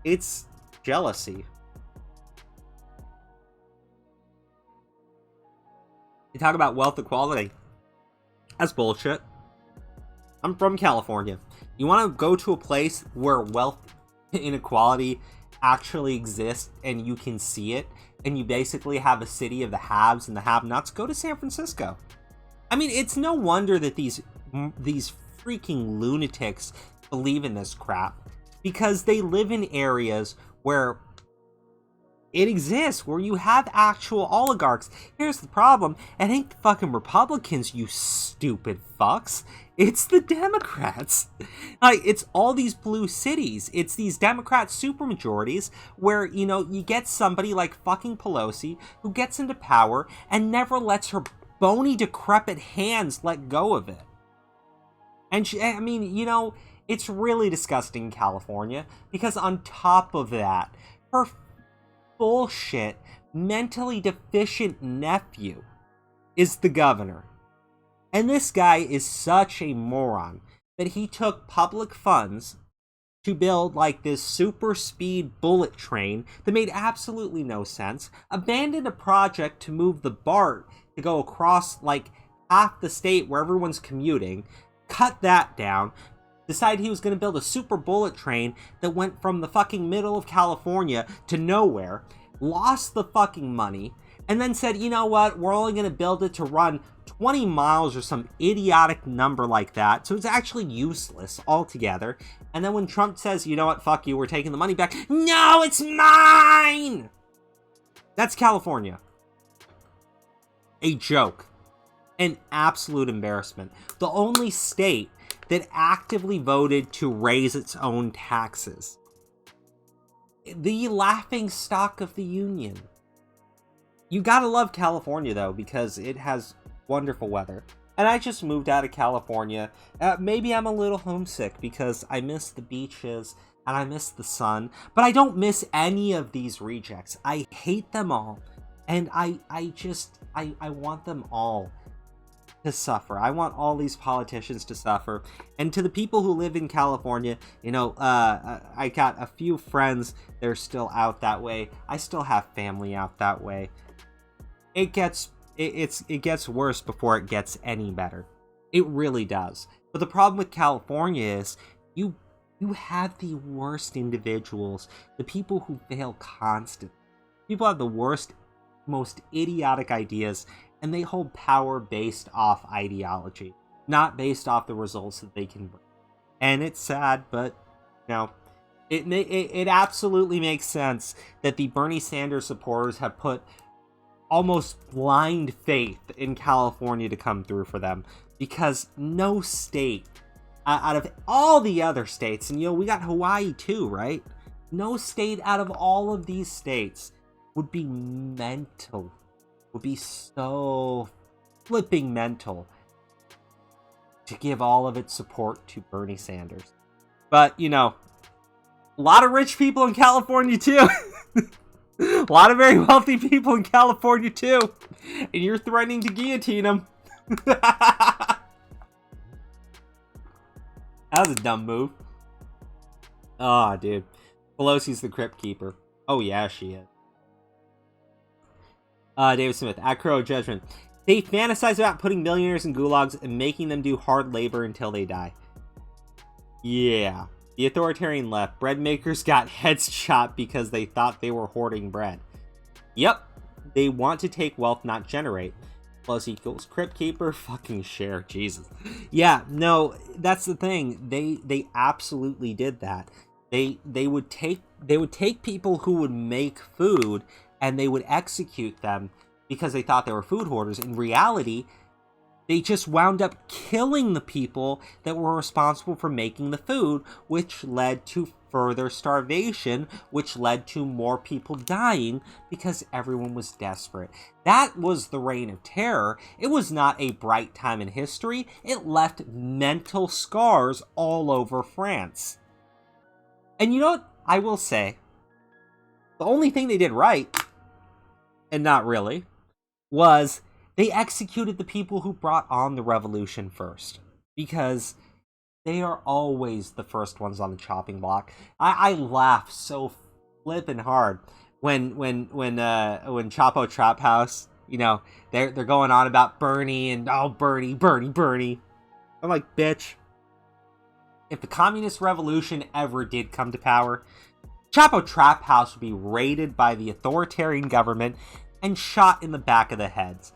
A: It's jealousy. You talk about wealth equality. That's bullshit. I'm from California. You want to go to a place where wealth inequality actually exists and you can see it, and you basically have a city of the haves and the have-nots? Go to San Francisco. I mean, it's no wonder that these freaking lunatics believe in this crap, because they live in areas where It exists where you have actual oligarchs. Here's the problem. It ain't the fucking Republicans, you stupid fucks. It's the Democrats. Like, it's all these blue cities. It's these Democrat supermajorities where, you know, you get somebody like fucking Pelosi who gets into power and never lets her bony, decrepit hands let go of it. And she, I mean, you know, it's really disgusting in California because on top of that, her bullshit, mentally deficient nephew is the governor. And this guy is such a moron that he took public funds to build like this super speed bullet train that made absolutely no sense, abandoned a project to move the BART to go across like half the state where everyone's commuting, cut that down, decided he was going to build a super bullet train that went from the fucking middle of California to nowhere, lost the fucking money, and then said, you know what, we're only going to build it to run 20 miles or some idiotic number like that, so it's actually useless altogether. And then when Trump says, you know what, fuck you, we're taking the money back, no, it's mine! That's California. A joke. An absolute embarrassment. The only state that actively voted to raise its own taxes. The laughing stock of the union. You gotta love California, though, because it has wonderful weather. And I just moved out of California. Maybe I'm a little homesick because I miss the beaches and I miss the sun. But I don't miss any of these rejects. I hate them all. And I want them all to suffer. I want all these politicians to suffer. And to the people who live in California, you know, I got a few friends that are still out that way. I still have family out that way. It gets worse before it gets any better. It really does. But the problem with California is you have the worst individuals, the people who fail constantly. People have the worst, most idiotic ideas, and they hold power based off ideology, not based off the results that they can bring. And it's sad, but you know, it absolutely makes sense that the Bernie Sanders supporters have put almost blind faith in California to come through for them, because no state out of all the other states, and you know, we got Hawaii too, right? No state out of all of these states would be mental, would be so flipping mental to give all of its support to Bernie Sanders. But, you know, a lot of rich people in California too. A lot of very wealthy people in California too. And you're threatening to guillotine them. That was a dumb move. Aw, dude. Pelosi's the crypt keeper. Oh yeah, she is. David Smith, at Crow Judgment. They fantasize about putting millionaires in gulags and making them do hard labor until they die. Yeah. The authoritarian left. Bread makers got heads chopped because they thought they were hoarding bread. Yep. They want to take wealth, not generate. Plus equals crypt keeper. Fucking share. Jesus. Yeah, no, that's the thing. They absolutely did that. They would take people who would make food and they would execute them because they thought they were food hoarders. In reality, they just wound up killing the people that were responsible for making the food, which led to further starvation, which led to more people dying because everyone was desperate. That was the reign of terror. It was not a bright time in history. It left mental scars all over France. And you know what? I will say, the only thing they did right, and not really, was they executed the people who brought on the revolution first, because they are always the first ones on the chopping block. I laugh so flippin' hard when Chapo Trap House, you know, they're going on about Bernie and Bernie. I'm like, bitch, if the communist revolution ever did come to power, Chapo Trap House would be raided by the authoritarian government and shot in the back of the heads.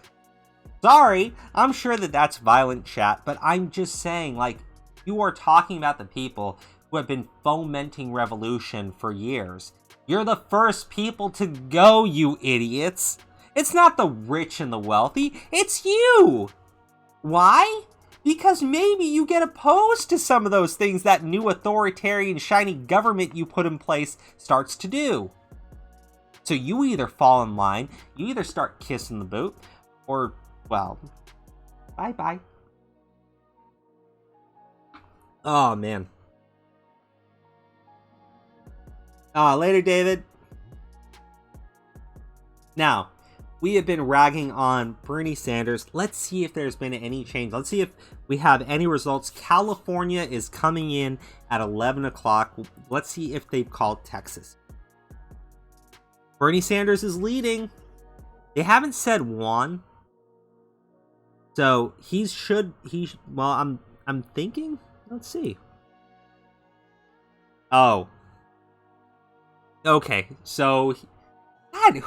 A: Sorry, I'm sure that's violent chat, but I'm just saying, like, you are talking about the people who have been fomenting revolution for years. You're the first people to go, you idiots. It's not the rich and the wealthy, it's you. Why? Because maybe you get opposed to some of those things that new authoritarian shiny government you put in place starts to do. So you either fall in line, you either start kissing the boot, or, well, bye-bye. Oh, man. Later, David. Now, we have been ragging on Bernie Sanders. Let's see if there's been any change. Let's see if we have any results. California is coming in at 11 o'clock. Let's see if they've called Texas. Bernie Sanders is leading. They haven't said won. So well, I'm thinking. Let's see. Oh. Okay, so God,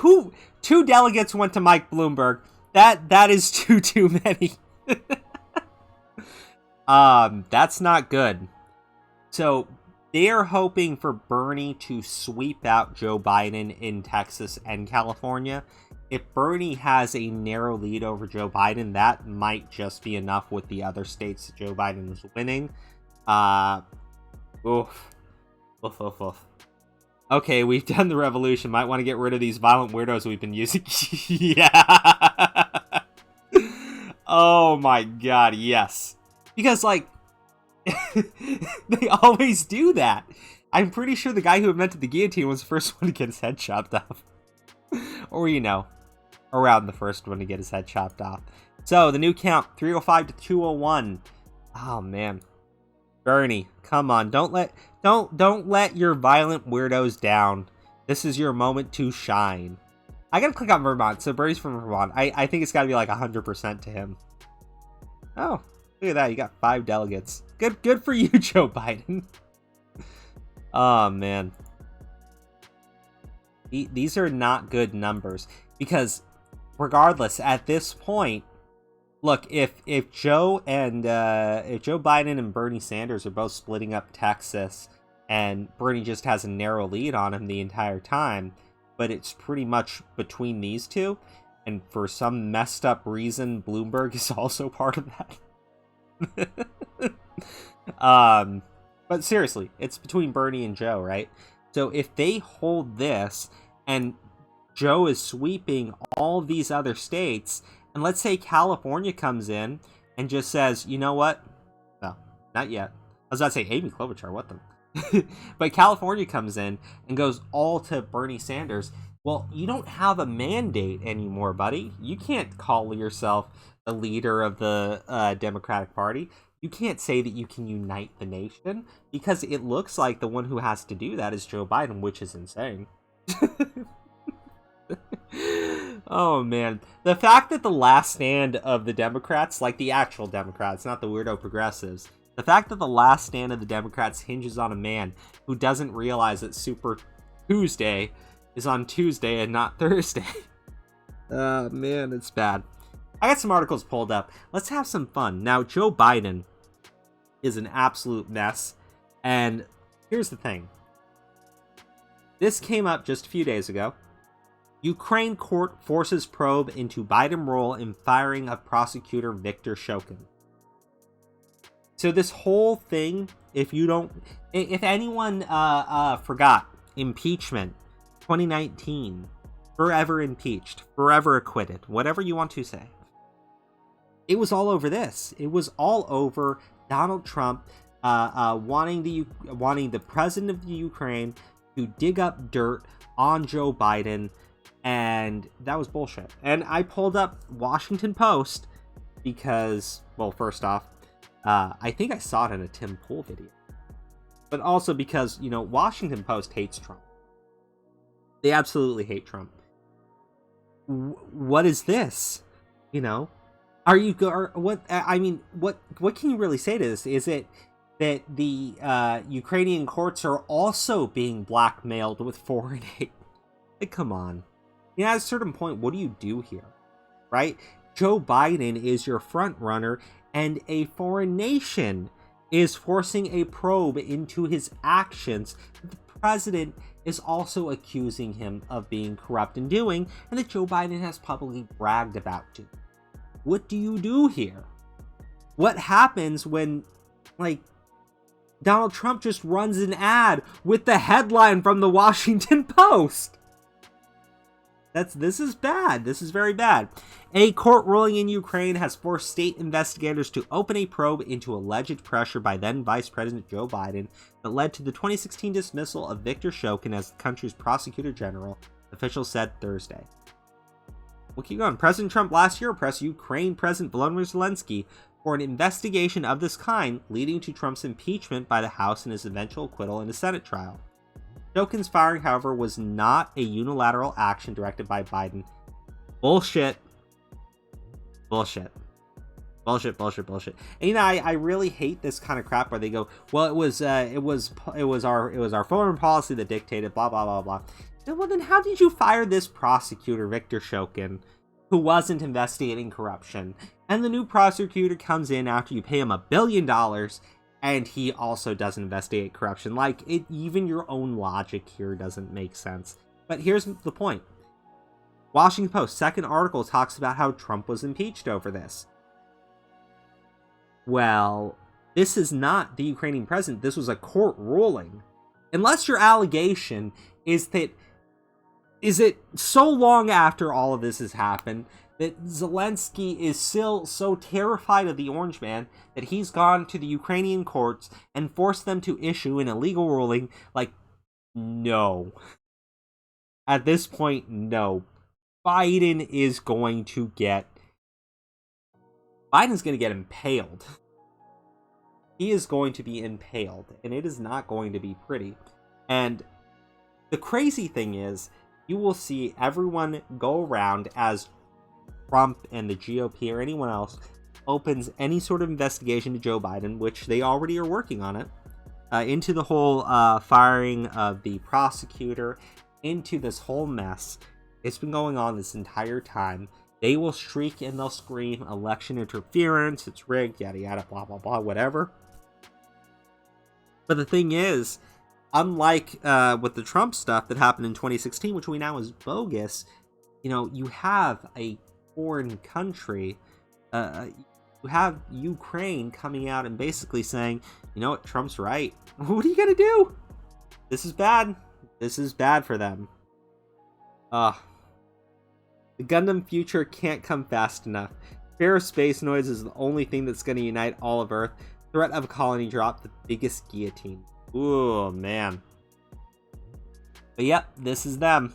A: two delegates went to Mike Bloomberg. That is too many. That's not good. So they are hoping for Bernie to sweep out Joe Biden in Texas and California. If Bernie has a narrow lead over Joe Biden, that might just be enough with the other states that Joe Biden is winning. Oof. Okay, we've done the revolution. Might want to get rid of these violent weirdos we've been using. Yeah. Oh my god, yes. Because, like, they always do that. I'm pretty sure the guy who invented the guillotine was the first one to get his head chopped off. Or, around the first one to get his head chopped off. So, the new count, 305 to 201. Oh, man. Bernie, come on, don't let your violent weirdos down. This is your moment to shine. I gotta click on Vermont. So Bernie's from Vermont. I think it's gotta be like 100% to him. Oh, look at that. You got 5 delegates. Good for you, Joe Biden. Oh man, these are not good numbers because, regardless, at this point. Look, if Joe Biden and Bernie Sanders are both splitting up Texas, and Bernie just has a narrow lead on him the entire time, but it's pretty much between these two, and for some messed up reason, Bloomberg is also part of that. But seriously, it's between Bernie and Joe, right? So if they hold this, and Joe is sweeping all these other states. And let's say California comes in and just says, you know what? No, not yet. I was about to say Amy Klobuchar, what the? But California comes in and goes all to Bernie Sanders. Well, you don't have a mandate anymore, buddy. You can't call yourself the leader of the Democratic Party. You can't say that you can unite the nation because it looks like the one who has to do that is Joe Biden, which is insane. Oh man, the fact that the last stand of the Democrats, like the actual Democrats, not the weirdo progressives, the fact that the last stand of the Democrats hinges on a man who doesn't realize that Super Tuesday is on Tuesday and not Thursday. Man, it's bad. I got some articles pulled up. Let's have some fun. Now, Joe Biden is an absolute mess, and here's the thing. This came up just a few days ago. Ukraine court forces probe into Biden role in firing of prosecutor Viktor Shokin. So this whole thing, if anyone forgot, impeachment, 2019, forever impeached, forever acquitted, whatever you want to say. It was all over this. It was all over Donald Trump wanting the president of the Ukraine to dig up dirt on Joe Biden. And that was bullshit. And I pulled up Washington Post because, well, first off, I think I saw it in a Tim Pool video. But also because, Washington Post hates Trump. They absolutely hate Trump. What is this? Are you what? I mean, what can you really say to this? Is it that the Ukrainian courts are also being blackmailed with foreign aid? Like, come on. At a certain point, what do you do here, right? Joe Biden is your front runner, and a foreign nation is forcing a probe into his actions. president is also accusing him of being corrupt and doing, and that Joe Biden has publicly bragged about too. What do you do here? What happens when, like, Donald Trump just runs an ad with the headline from the Washington Post? This is bad. This is very bad. A court ruling in Ukraine has forced state investigators to open a probe into alleged pressure by then Vice President Joe Biden that led to the 2016 dismissal of Viktor Shokin as the country's prosecutor general, officials said Thursday. We'll keep going. President Trump last year pressed Ukraine President Volodymyr Zelensky for an investigation of this kind, leading to Trump's impeachment by the House and his eventual acquittal in a Senate trial. Shokin's firing, however, was not a unilateral action directed by Biden. Bullshit. Bullshit. Bullshit, bullshit, bullshit. And you know, I really hate this kind of crap where they go, well, it was our foreign policy that dictated blah blah blah blah. Well, then how did you fire this prosecutor, Viktor Shokin, who wasn't investigating corruption? And the new prosecutor comes in after you pay him $1 billion, and he also doesn't investigate corruption. Like, even your own logic here doesn't make sense. But here's the point. Washington Post, second article, talks about how Trump was impeached over this. Well, this is not the Ukrainian president. This was a court ruling. Unless your allegation is it so long after all of this has happened that Zelensky is still so terrified of the Orange Man that he's gone to the Ukrainian courts and forced them to issue an illegal ruling? Like, no. At this point, no. Biden's going to get impaled. He is going to be impaled, and it is not going to be pretty. And the crazy thing is, you will see everyone go around as Trump and the GOP or anyone else opens any sort of investigation to Joe Biden, which they already are working on it, into the whole firing of the prosecutor, into this whole mess. It's been going on this entire time. They will shriek and they'll scream election interference, it's rigged, yada yada, blah blah blah, whatever. But the thing is, unlike with the Trump stuff that happened in 2016, which we know is bogus, you know, you have a foreign country, you have Ukraine coming out and basically saying, you know what, Trump's right. What are you gonna do? This is bad. This is bad for them. The Gundam future can't come fast enough. Fear of space noise is the only thing that's going to unite all of Earth. Threat of a colony drop, the biggest guillotine. Ooh, man. But yep, this is them.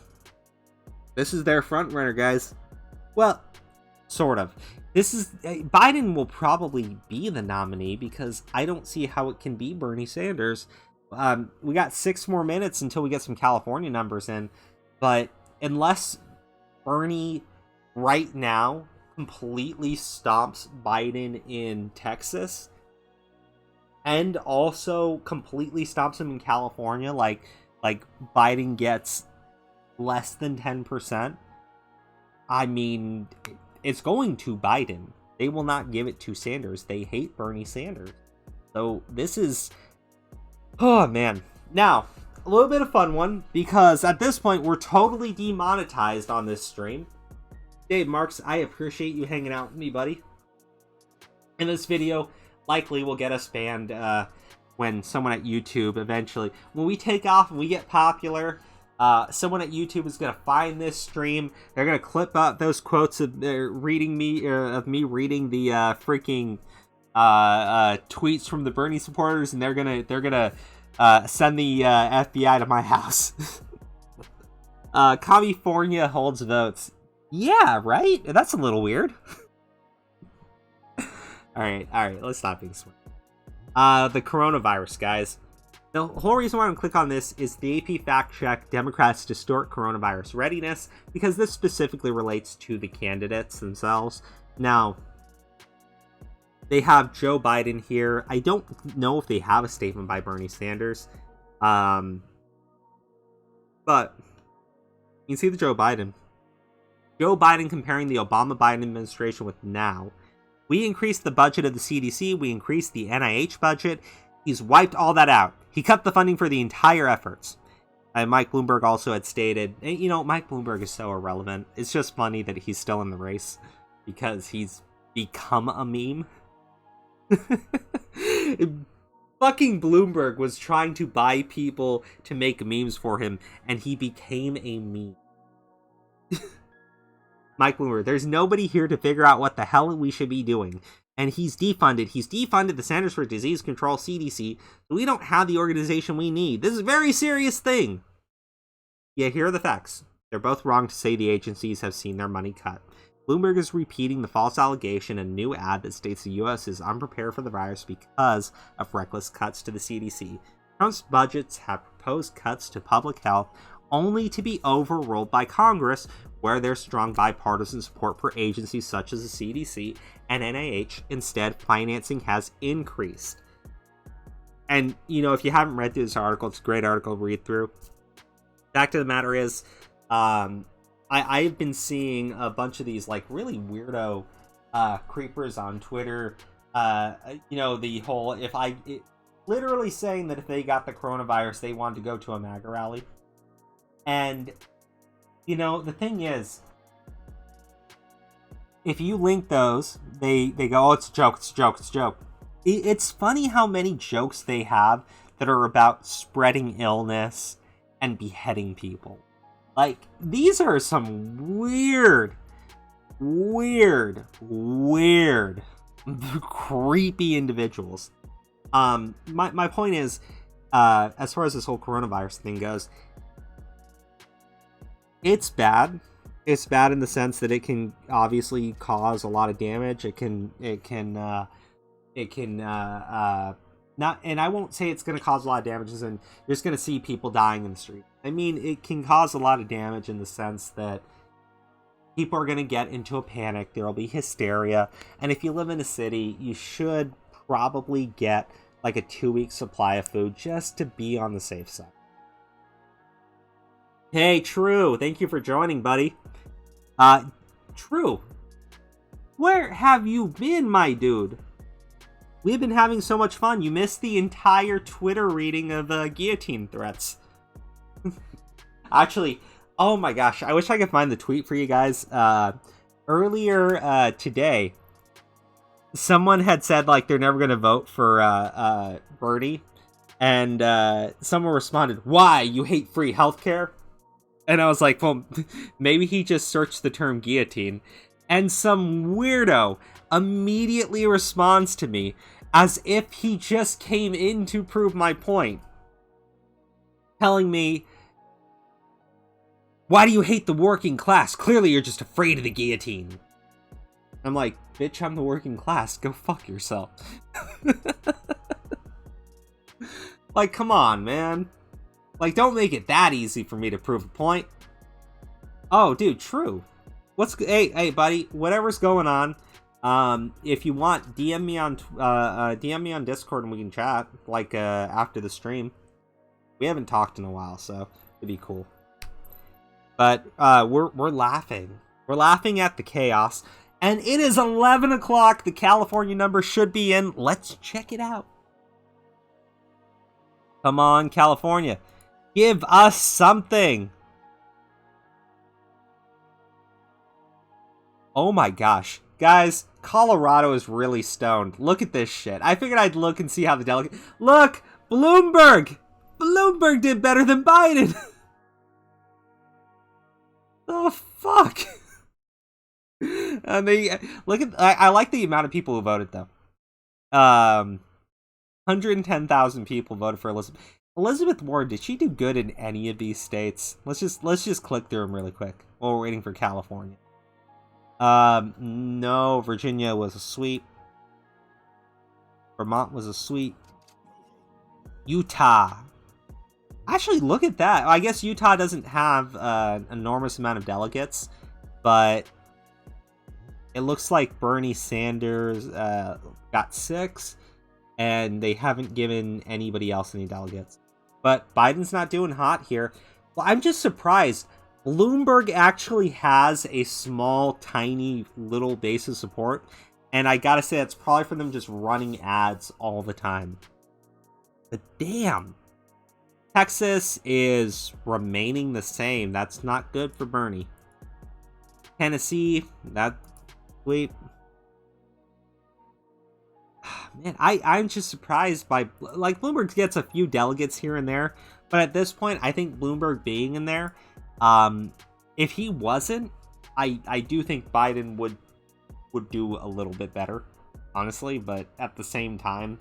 A: This is their front runner, guys. Well, sort of. Biden will probably be the nominee because I don't see how it can be Bernie Sanders. We got 6 more minutes until we get some California numbers in, but unless Bernie right now completely stomps Biden in Texas and also completely stops him in California, like Biden gets less than 10%, I mean, it's going to Biden. They will not give it to Sanders. They hate Bernie Sanders. So this is, oh man. Now, a little bit of fun one, because at this point we're totally demonetized on this stream. Dave Marks, I appreciate you hanging out with me, buddy. And this video likely will get us banned when someone at YouTube eventually, when we take off and we get popular, someone at YouTube is going to find this stream. They're going to clip out those quotes of me reading the freaking tweets from the Bernie supporters, and they're gonna send the FBI to my house. California holds votes. Yeah, right? That's a little weird. Alright, let's stop being smart. The coronavirus, guys. The whole reason why I'm click on this is the AP fact check Democrats distort coronavirus readiness, because this specifically relates to the candidates themselves. Now, they have Joe Biden here. I don't know if they have a statement by Bernie Sanders. But you can see the Joe Biden. Joe Biden comparing the Obama-Biden administration with now. We increased the budget of the CDC. We increased the NIH budget. He's wiped all that out. He cut the funding for the entire efforts. And Mike Bloomberg also had stated, you know, Mike Bloomberg is so irrelevant. It's just funny that he's still in the race because he's become a meme. Fucking Bloomberg was trying to buy people to make memes for him, and he became a meme. Mike Bloomberg, there's nobody here to figure out what the hell we should be doing. And he's defunded. He's defunded the Centers for Disease Control, CDC. We don't have the organization we need. This is a very serious thing. Yeah, here are the facts. They're both wrong to say the agencies have seen their money cut. Bloomberg is repeating the false allegation in a new ad that states the U.S. is unprepared for the virus because of reckless cuts to the CDC. Trump's budgets have proposed cuts to public health only to be overruled by Congress, where there's strong bipartisan support for agencies such as the CDC and NIH. Instead, financing has increased. And, you know, if you haven't read through this article, it's a great article to read through. Fact of the matter is, I've been seeing a bunch of these, like, really weirdo creepers on Twitter. You know, the whole, literally saying that if they got the coronavirus, they wanted to go to a MAGA rally. And, you know, the thing is, if you link those, they go, oh, it's a joke, it's a joke, it's a joke. It's funny how many jokes they have that are about spreading illness and beheading people. Like, these are some weird, creepy individuals. My point is, as far as this whole coronavirus thing goes, it's bad. It's bad in the sense that it can obviously cause a lot of damage. It can not, and I won't say it's going to cause a lot of damages and you're just going to see people dying in the street. I mean, it can cause a lot of damage in the sense that people are going to get into a panic. There will be hysteria. And if you live in a city, you should probably get like a 2-week supply of food just to be on the safe side. Hey, True, thank you for joining, buddy. True, where have you been, my dude? We've been having so much fun. You missed the entire Twitter reading of guillotine threats. Actually, oh my gosh, I wish I could find the tweet for you guys. Earlier today, someone had said, like, they're never going to vote for Bernie. And someone responded, why? You hate free healthcare? And I was like, well, maybe he just searched the term guillotine. And some weirdo immediately responds to me as if he just came in to prove my point. Telling me, why do you hate the working class? Clearly you're just afraid of the guillotine. I'm like, bitch, I'm the working class. Go fuck yourself. Like, come on, man. Like, don't make it that easy for me to prove a point. Oh, dude, True. Hey, buddy, whatever's going on, if you want, DM me on Discord and we can chat, like, after the stream. We haven't talked in a while, so it'd be cool. But, we're laughing. We're laughing at the chaos, and it is 11 o'clock. The California number should be in. Let's check it out. Come on, California. Give us something. Oh my gosh. Guys, Colorado is really stoned. Look at this shit. I figured I'd look and see how the delegate... Look! Bloomberg! Bloomberg did better than Biden! Oh, fuck! And they... Look at... I like the amount of people who voted, though. 110,000 people voted for Elizabeth. Elizabeth Warren, did she do good in any of these states? Let's just click through them really quick while we're waiting for California. No, Virginia was a sweep. Vermont was a sweep. Utah. Actually, look at that. I guess Utah doesn't have an enormous amount of delegates, but it looks like Bernie Sanders got 6, and they haven't given anybody else any delegates. But Biden's not doing hot here. Well, I'm just surprised. Bloomberg actually has a small, tiny, little base of support. And I gotta say, it's probably for them just running ads all the time. But damn. Texas is remaining the same. That's not good for Bernie. Tennessee, that sweep. Man, I'm just surprised by, like, Bloomberg gets a few delegates here and there, but at this point, I think Bloomberg being in there, if he wasn't, I do think Biden would do a little bit better, honestly, but at the same time,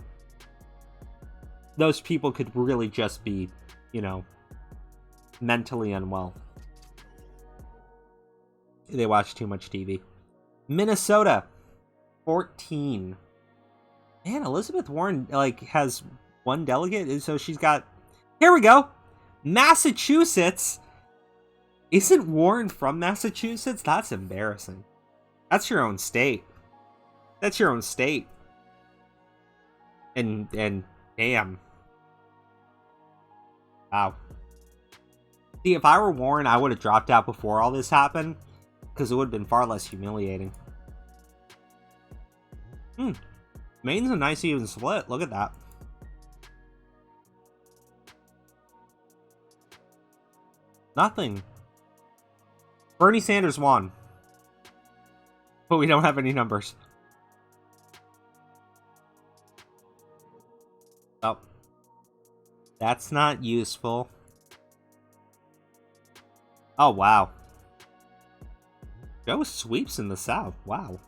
A: those people could really just be, you know, mentally unwell. They watch too much TV. Minnesota, 14. Man, Elizabeth Warren, like, has one delegate, and so she's got... Here we go! Massachusetts! Isn't Warren from Massachusetts? That's embarrassing. That's your own state. That's your own state. And damn. Wow. See, if I were Warren, I would have dropped out before all this happened, because it would have been far less humiliating. Maine's a nice even split. Look at that. Nothing. Bernie Sanders won. But we don't have any numbers. Oh. That's not useful. Oh, wow. Joe sweeps in the South. Wow.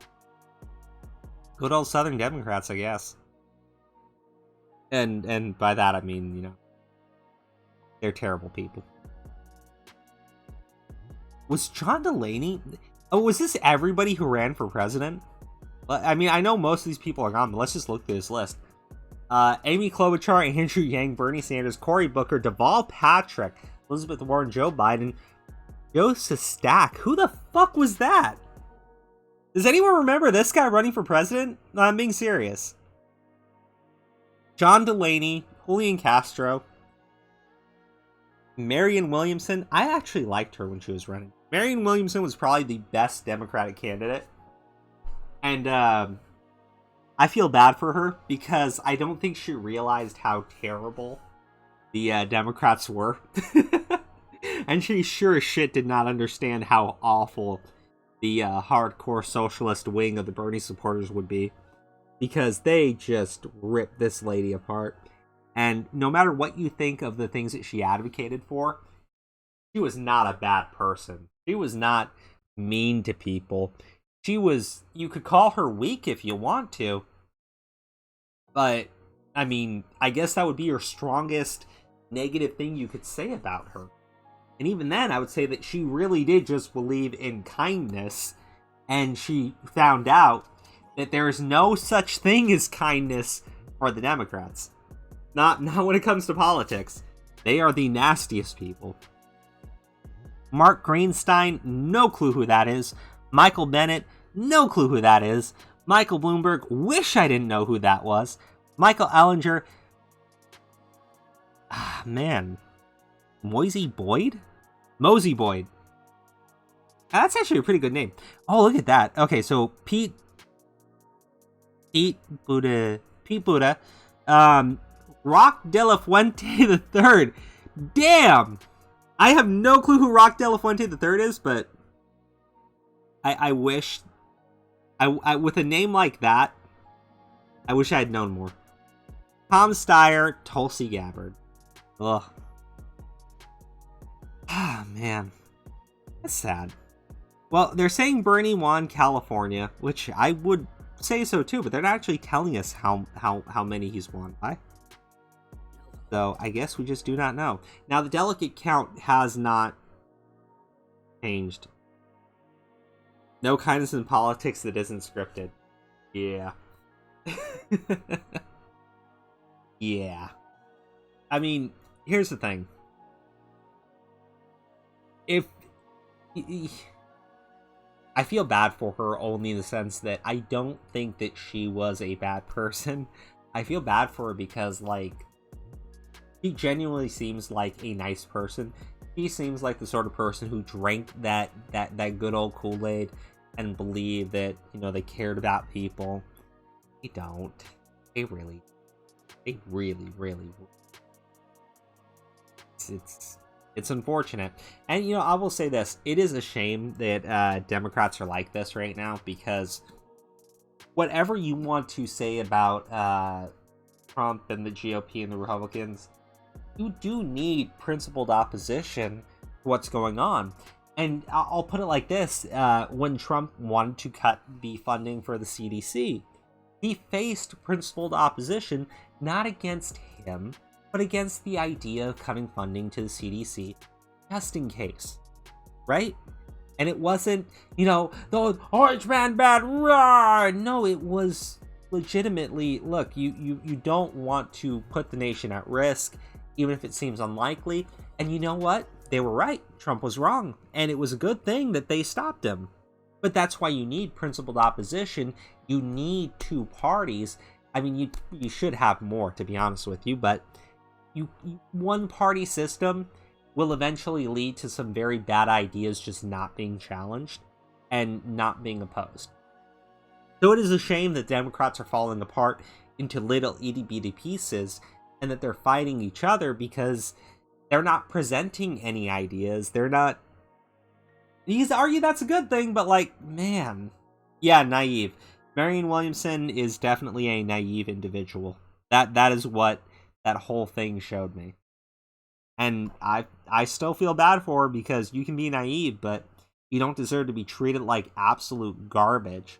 A: Good old Southern Democrats, I guess. And by that I mean, you know, they're terrible people. Was John Delaney... Oh, was this everybody who ran for president? I mean, I know most of these people are gone, but let's just look through this list. Amy Klobuchar, Andrew Yang, Bernie Sanders, Cory Booker, Deval Patrick, Elizabeth Warren, Joe Biden, Joe Sestak. Who the fuck was that? Does anyone remember this guy running for president? No, I'm being serious. John Delaney, Julian Castro, Marianne Williamson. I actually liked her when she was running. Marianne Williamson was probably the best Democratic candidate. And I feel bad for her because I don't think she realized how terrible the Democrats were. And she sure as shit did not understand how awful the hardcore socialist wing of the Bernie supporters would be, because they just ripped this lady apart. And no matter what you think of the things that she advocated for, she was not a bad person. She was not mean to people. She was, you could call her weak if you want to, but I mean, I guess that would be your strongest negative thing you could say about her. And even then, I would say that she really did just believe in kindness, and she found out that there is no such thing as kindness for the Democrats. Not when it comes to politics. They are the nastiest people. Mark Greenstein, no clue who that is. Michael Bennet, no clue who that is. Michael Bloomberg, wish I didn't know who that was. Michael Ellinger, man. Mosey Boyd? That's actually a pretty good name. Oh, look at that. Okay, so Pete Buddha, Rock De La Fuente III. Damn! I have no clue who Rock De La Fuente III is, but I wish, with a name like that, I wish I had known more. Tom Steyer, Tulsi Gabbard. Ugh. Ah, man. That's sad. Well, they're saying Bernie won California, which I would say so too, but they're not actually telling us how many he's won by. So I guess we just do not know. Now, the delegate count has not changed. No kindness in politics that isn't scripted. Yeah. Yeah. I mean, here's the thing. I feel bad for her only in the sense that I don't think that she was a bad person. I feel bad for her because, like, she genuinely seems like a nice person. She seems like the sort of person who drank that good old Kool-Aid and believed that, you know, they cared about people. They don't. They really. it's unfortunate. And, you know, I will say this. It is a shame that Democrats are like this right now, because whatever you want to say about Trump and the GOP and the Republicans, you do need principled opposition to what's going on. And I'll put it like this. When Trump wanted to cut the funding for the CDC, he faced principled opposition, not against him, but against the idea of cutting funding to the CDC just in case, right? And it wasn't, you know, the orange man bad, rah! No, it was legitimately, look, you don't want to put the nation at risk, even if it seems unlikely. And you know what? They were right. Trump was wrong. And it was a good thing that they stopped him. But that's why you need principled opposition. You need two parties. I mean, you should have more, to be honest with you, but one party system will eventually lead to some very bad ideas just not being challenged and not being opposed. So it is a shame that Democrats are falling apart into little itty-bitty pieces, and that they're fighting each other because they're not presenting any ideas. They're not... You can argue that's a good thing, but, like, man. Yeah, naive. Marianne Williamson is definitely a naive individual. That is what that whole thing showed me. And I still feel bad for her, because you can be naive, but you don't deserve to be treated like absolute garbage.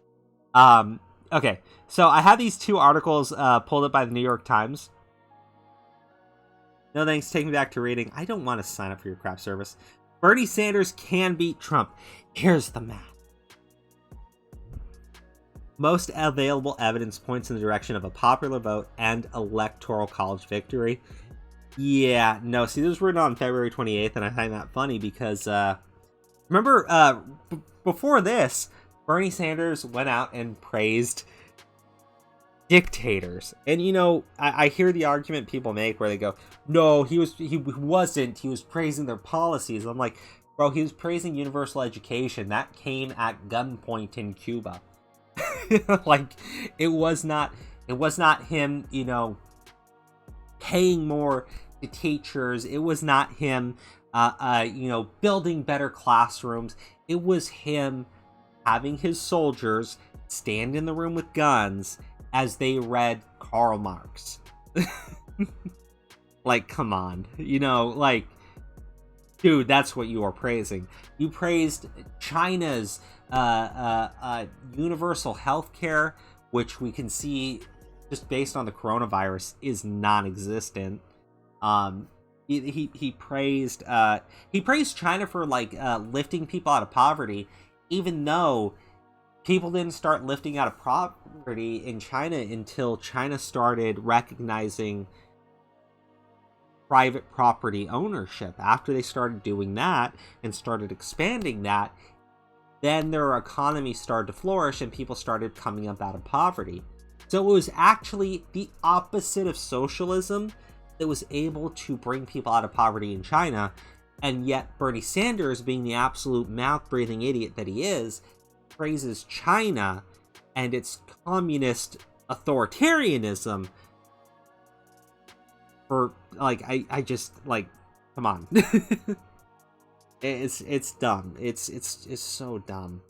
A: Okay, so I have these two articles pulled up by the New York Times. No thanks, take me back to reading. I don't want to sign up for your crap service. Bernie Sanders can beat Trump. Here's the math. Most available evidence points in the direction of a popular vote and electoral college victory. Yeah, no, see, this was written on February 28th, and I find that funny because, remember, before this, Bernie Sanders went out and praised dictators. And, you know, I hear the argument people make where they go, no, he wasn't, he was praising their policies. I'm like, bro, he was praising universal education. That came at gunpoint in Cuba. Like, it was not him, you know, paying more to teachers. It was not him, you know, building better classrooms. It was him having his soldiers stand in the room with guns as they read Karl Marx. Like, come on. You know, like, dude, that's what you are praising. You praised China's universal health care, which we can see just based on the coronavirus is non-existent. He praised China for like lifting people out of poverty, even though people didn't start lifting out of poverty in China until China started recognizing private property ownership. After they started doing that and started expanding that, then their economy started to flourish and people started coming up out of poverty. So it was actually the opposite of socialism that was able to bring people out of poverty in China, and yet Bernie Sanders, being the absolute mouth-breathing idiot that he is, praises China and its communist authoritarianism for, like, I just, like, come on. It's dumb. It's so dumb.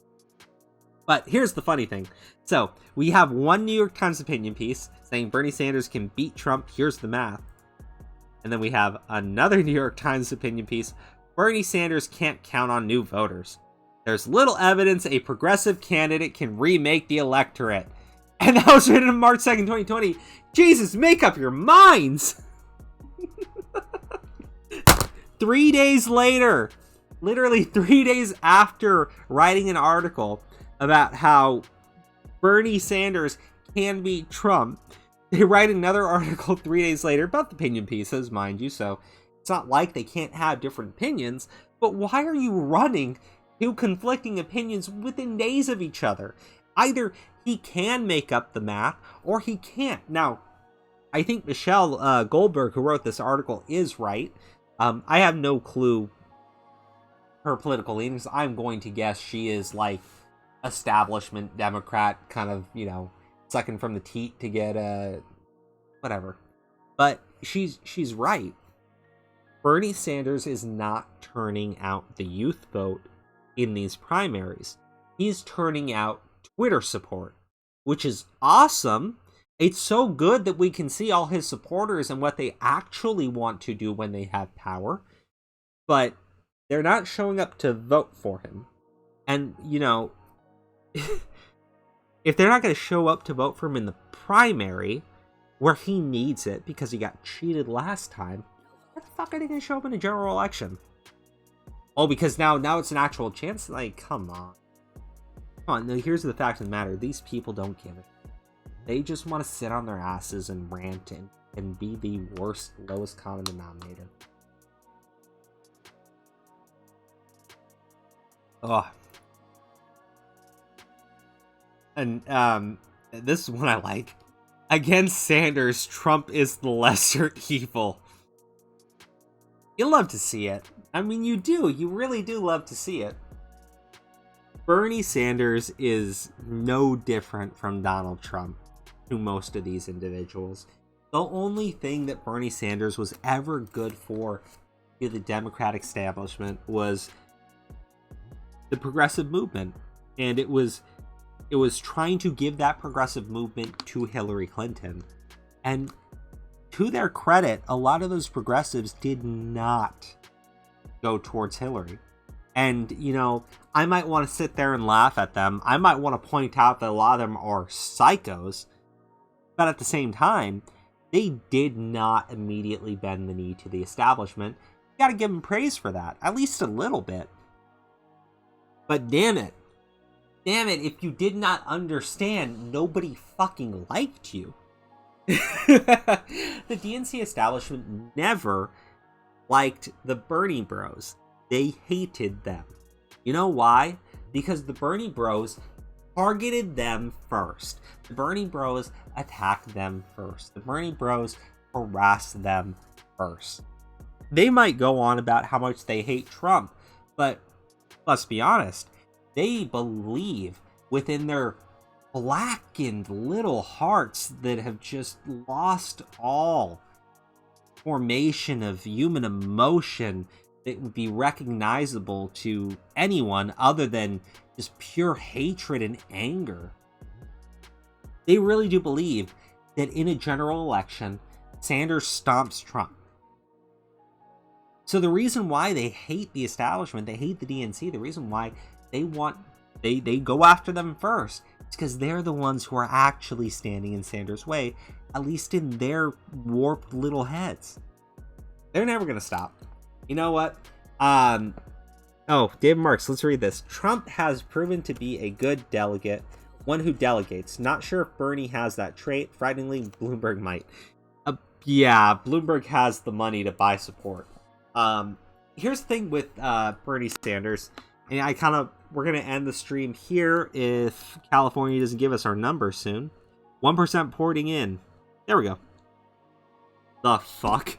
A: But here's the funny thing. So, we have one New York Times opinion piece saying Bernie Sanders can beat Trump. Here's the math. And then we have another New York Times opinion piece. Bernie Sanders can't count on new voters. There's little evidence a progressive candidate can remake the electorate. And that was written on March 2nd, 2020. Jesus, make up your minds! 3 days later, literally 3 days after writing an article about how Bernie Sanders can beat Trump, they write another article 3 days later about the opinion pieces, mind you, so it's not like they can't have different opinions, but why are you running two conflicting opinions within days of each other? Either he can make up the math, or he can't. Now, I think Michelle Goldberg, who wrote this article, is right. I have no clue her political leanings. I'm going to guess she is like establishment Democrat, kind of, you know, sucking from the teat to get whatever. But she's right. Bernie Sanders is not turning out the youth vote in these primaries. He's turning out Twitter support, which is awesome. It's so good that we can see all his supporters and what they actually want to do when they have power. But they're not showing up to vote for him. And, you know, if they're not going to show up to vote for him in the primary, where he needs it because he got cheated last time, where the fuck are they going to show up in a general election? Oh, because now it's an actual chance? Like, come on. Come on, no, here's the fact of the matter. These people don't give it. They just want to sit on their asses and rant and be the worst, lowest common denominator. Oh. And, this is one I like. Against Sanders, Trump is the lesser evil. You love to see it. I mean, you do. You really do love to see it. Bernie Sanders is no different from Donald Trump to most of these individuals. The only thing that Bernie Sanders was ever good for to the Democratic establishment was the progressive movement. And it was trying to give that progressive movement to Hillary Clinton. And to their credit, a lot of those progressives did not go towards Hillary. And, you know, I might want to sit there and laugh at them. I might want to point out that a lot of them are psychos. But at the same time, they did not immediately bend the knee to the establishment. You gotta give them praise for that. At least a little bit. But damn it, if you did not understand, nobody fucking liked you. The DNC establishment never liked the Bernie Bros. They hated them. You know why? Because the Bernie Bros targeted them first. The Bernie Bros attacked them first. The Bernie Bros harassed them first. They might go on about how much they hate Trump, but let's be honest, they believe within their blackened little hearts that have just lost all formation of human emotion that would be recognizable to anyone other than just pure hatred and anger. They really do believe that in a general election, Sanders stomps Trump. So the reason why they hate the establishment, they hate the DNC, the reason why they go after them first, is because they're the ones who are actually standing in Sanders' way, at least in their warped little heads. They're never going to stop. You know what? David Marks, let's read this. Trump has proven to be a good delegate, one who delegates. Not sure if Bernie has that trait. Frighteningly, Bloomberg might. Yeah, Bloomberg has the money to buy support. Here's the thing with Bernie Sanders, and we're going to end the stream here if California doesn't give us our number soon. 1% porting in. There we go. The fuck?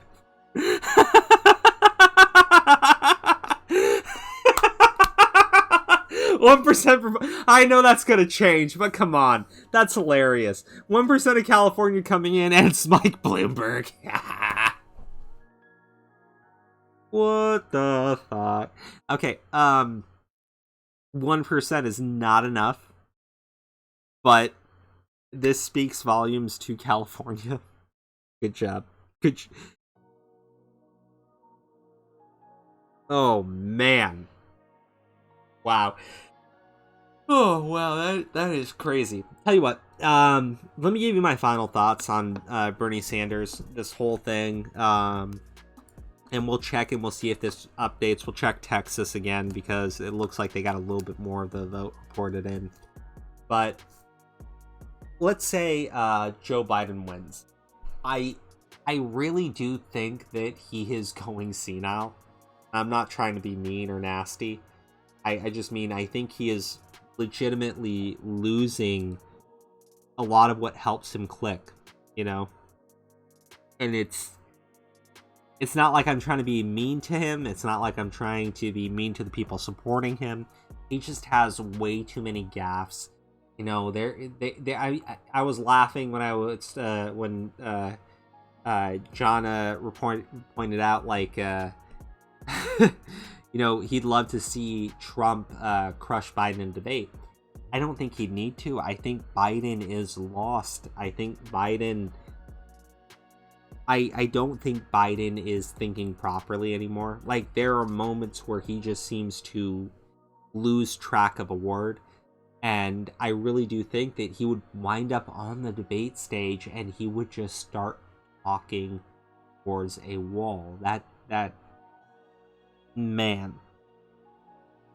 A: 1%. I know that's gonna change, but come on, that's hilarious. 1% of California coming in, and it's Mike Bloomberg. What the fuck? Okay, 1% is not enough, but this speaks volumes to California. Good job. Oh man. Wow. Oh, wow, that is crazy. Tell you what, let me give you my final thoughts on Bernie Sanders, this whole thing, and we'll check and we'll see if this updates. We'll check Texas again because it looks like they got a little bit more of the vote reported in. But let's say Joe Biden wins. I really do think that he is going senile. I'm not trying to be mean or nasty. I just mean I think he is legitimately losing a lot of what helps him click, you know? And it's not like I'm trying to be mean to him. It's not like I'm trying to be mean to the people supporting him. He just has way too many gaffes. You know, I was laughing when Jana pointed out, like, he'd love to see Trump crush Biden in debate. I don't think he'd need to. I think Biden is lost. I think Biden... I don't think Biden is thinking properly anymore. Like, there are moments where he just seems to lose track of a word. And I really do think that he would wind up on the debate stage and he would just start talking towards a wall. That man.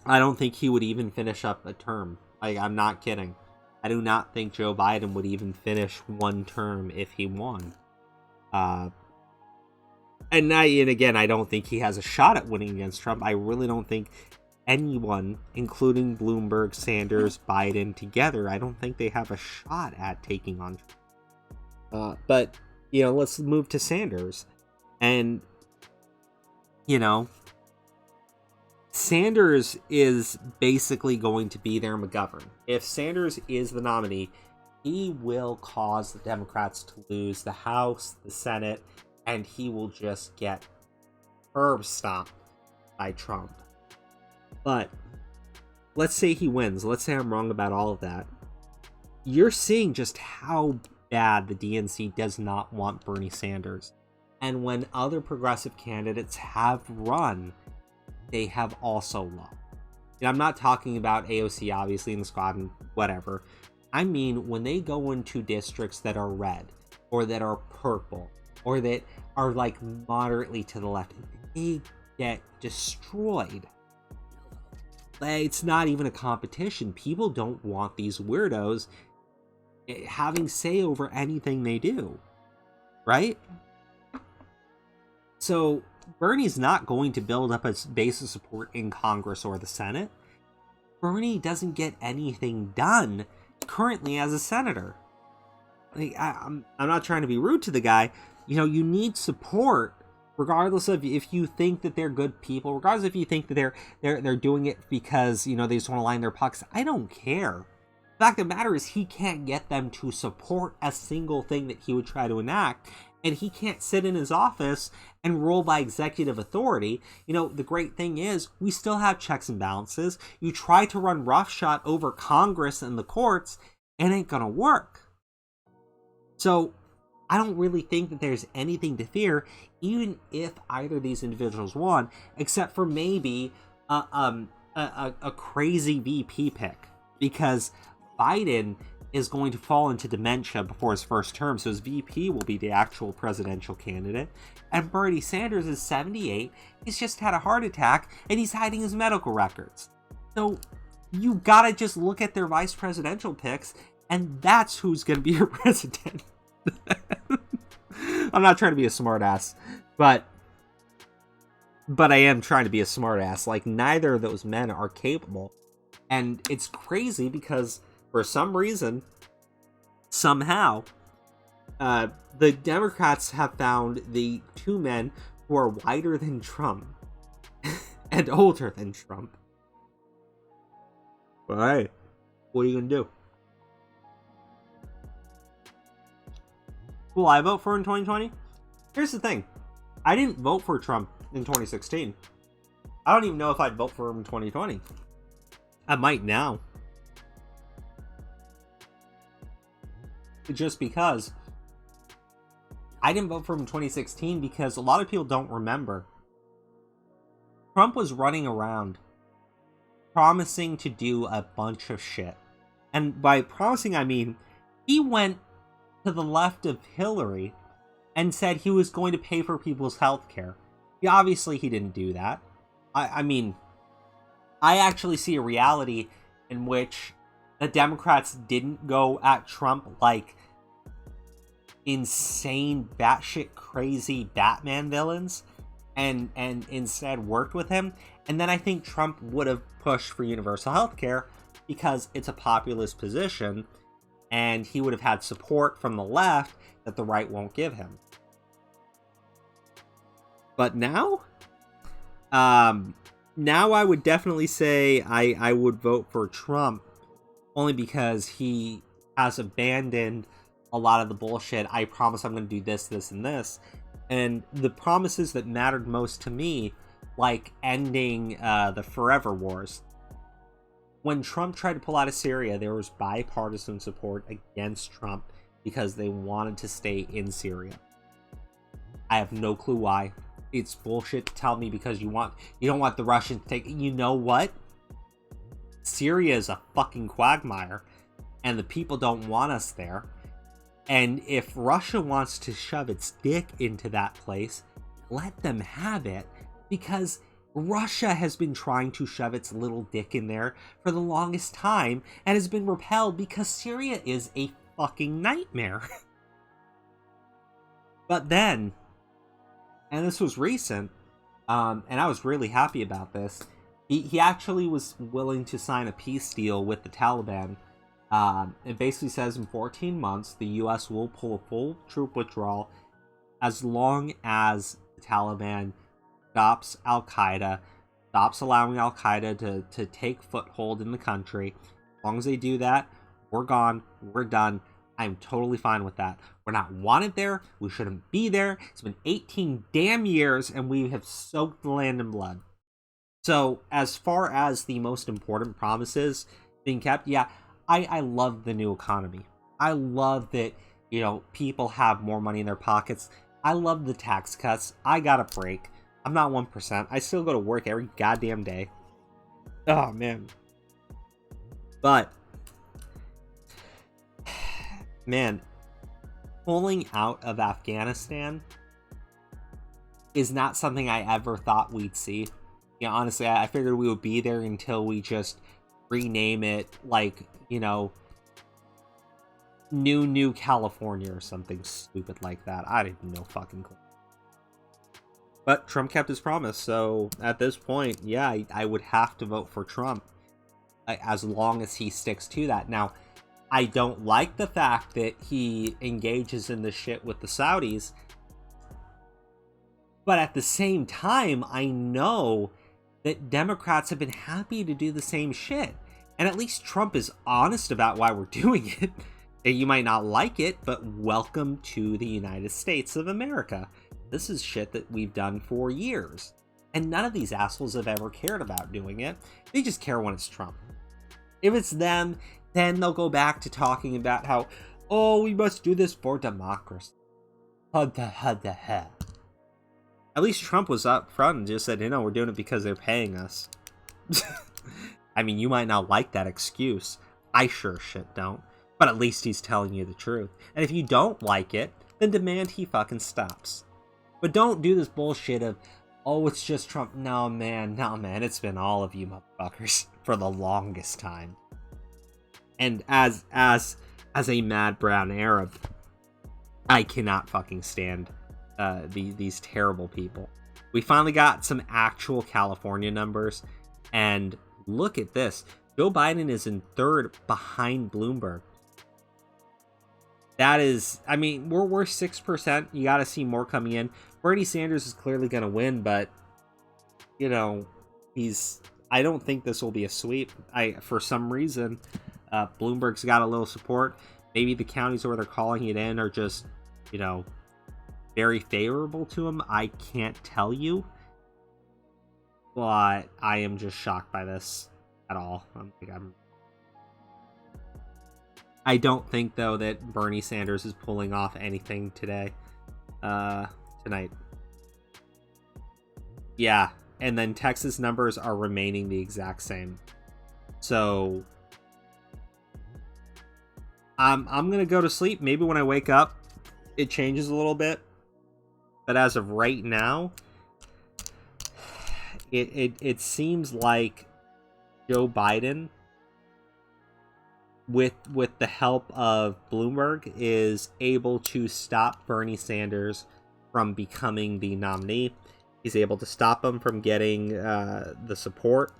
A: I don't think he would even finish up a term. Like, I'm not kidding. I do not think Joe Biden would even finish one term if he won. And again, I don't think he has a shot at winning against Trump. I really don't think anyone, including Bloomberg, Sanders, Biden together, I don't think they have a shot at taking on Trump. But, let's move to Sanders. And, Sanders is basically going to be their McGovern. If Sanders is the nominee, he will cause the Democrats to lose the House, the Senate, and he will just get curb stomped by Trump. But let's say he wins. Let's say I'm wrong about all of that. You're seeing just how bad the DNC does not want Bernie Sanders. And when other progressive candidates have run, they have also lost. And I'm not talking about AOC, obviously, in the squad and whatever. I mean, when they go into districts that are red, or that are purple, or that are like moderately to the left, they get destroyed. It's not even a competition. People don't want these weirdos having say over anything they do, right? So Bernie's not going to build up a base of support in Congress or the Senate. Bernie doesn't get anything done currently as a senator. Like, I'm not trying to be rude to the guy. You need support, regardless of if you think that they're good people, regardless if you think that they're doing it because they just want to line their pockets. I don't care. The fact of the matter is, he can't get them to support a single thing that he would try to enact, and he can't sit in his office and rule by executive authority. The great thing is, we still have checks and balances. You try to run roughshod over Congress and the courts, it ain't gonna work. So I don't really think that there's anything to fear, even if either of these individuals won, except for maybe a crazy VP pick, because Biden is going to fall into dementia before his first term, so his VP will be the actual presidential candidate. And Bernie Sanders is 78, he's just had a heart attack, and he's hiding his medical records. So you gotta just look at their vice presidential picks, and that's who's gonna be your president. I'm not trying to be a smartass, but I am trying to be a smartass. Like, neither of those men are capable. And it's crazy because for some reason, somehow, the Democrats have found the two men who are whiter than Trump and older than Trump. But hey, what are you going to do? Will I vote for him in 2020? Here's the thing. I didn't vote for Trump in 2016. I don't even know if I'd vote for him in 2020. I might now. Just because I didn't vote for him in 2016 because a lot of people don't remember. Trump was running around promising to do a bunch of shit. And by promising, I mean he went to the left of Hillary and said he was going to pay for people's health care. Obviously, he didn't do that. I mean, I actually see a reality in which the Democrats didn't go at Trump like insane, batshit crazy Batman villains, and instead worked with him. And then I think Trump would have pushed for universal health care because it's a populist position, and he would have had support from the left that the right won't give him. But now, now I would definitely say I would vote for Trump, only because he has abandoned a lot of the bullshit. I promise I'm going to do this, this, and this. And the promises that mattered most to me, like ending the forever wars. When Trump tried to pull out of Syria, there was bipartisan support against Trump because they wanted to stay in Syria. I have no clue why. It's bullshit to tell me because you don't want the Russians to take. You know what? Syria is a fucking quagmire, and the people don't want us there. And if Russia wants to shove its dick into that place, let them have it, because Russia has been trying to shove its little dick in there for the longest time and has been repelled because Syria is a fucking nightmare. But then, and this was recent, and I was really happy about this, he actually was willing to sign a peace deal with the Taliban. It basically says in 14 months, the U.S. will pull a full troop withdrawal as long as the Taliban stops Al-Qaeda, stops allowing Al-Qaeda to take foothold in the country. As long as they do that, we're gone, we're done. I'm totally fine with that. We're not wanted there. We shouldn't be there. It's been 18 damn years, and we have soaked the land in blood. So, as far as the most important promises being kept, yeah, I love the new economy. I love that, people have more money in their pockets. I love the tax cuts. I got a break. I'm not 1%. I still go to work every goddamn day. Oh, man. But, man, pulling out of Afghanistan is not something I ever thought we'd see. Honestly, I figured we would be there until we just rename it, like, New California or something stupid like that. I didn't know fucking clue. But Trump kept his promise, so at this point, yeah, I would have to vote for Trump as long as he sticks to that. Now, I don't like the fact that he engages in this shit with the Saudis, but at the same time, I know that Democrats have been happy to do the same shit. And at least Trump is honest about why we're doing it. And you might not like it, but welcome to the United States of America. This is shit that we've done for years. And none of these assholes have ever cared about doing it. They just care when it's Trump. If it's them, then they'll go back to talking about how, oh, we must do this for democracy. At least Trump was up front and just said, we're doing it because they're paying us. I mean, you might not like that excuse. I sure shit don't. But at least he's telling you the truth. And if you don't like it, then demand he fucking stops. But don't do this bullshit of, oh, it's just Trump. No, man. It's been all of you motherfuckers for the longest time. And as a mad brown Arab, I cannot fucking stand these terrible people. We finally got some actual California numbers, and look at this. Joe Biden is in third behind Bloomberg. That is, I mean, we're 6%. You got to see more coming in. Bernie Sanders is clearly going to win, but, I don't think this will be a sweep. For some reason, Bloomberg's got a little support. Maybe the counties where they're calling it in are just, very favorable to him. I can't tell you. But I am just shocked by this at all. I don't think, though, that Bernie Sanders is pulling off anything tonight. Yeah, and then Texas numbers are remaining the exact same. So I'm gonna go to sleep. Maybe when I wake up, it changes a little bit. But as of right now, it seems like Joe Biden, with the help of Bloomberg, is able to stop Bernie Sanders from becoming the nominee. He's able to stop him from getting the support.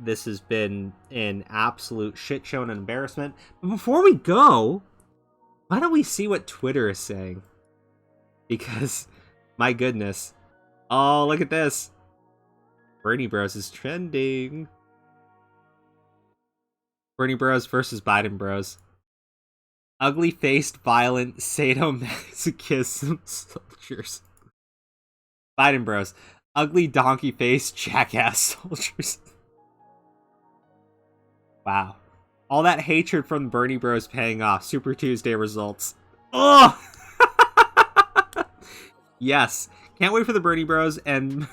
A: This has been an absolute shit show and embarrassment. But before we go, why don't we see what Twitter is saying? Because, my goodness. Oh, look at this. Bernie Bros is trending. Bernie Bros versus Biden Bros. Ugly-faced, violent, sadomasochism soldiers. Biden bros. Ugly, donkey-faced, jackass soldiers. Wow. All that hatred from the Bernie bros paying off. Super Tuesday results. Ugh! Yes. Can't wait for the Bernie bros and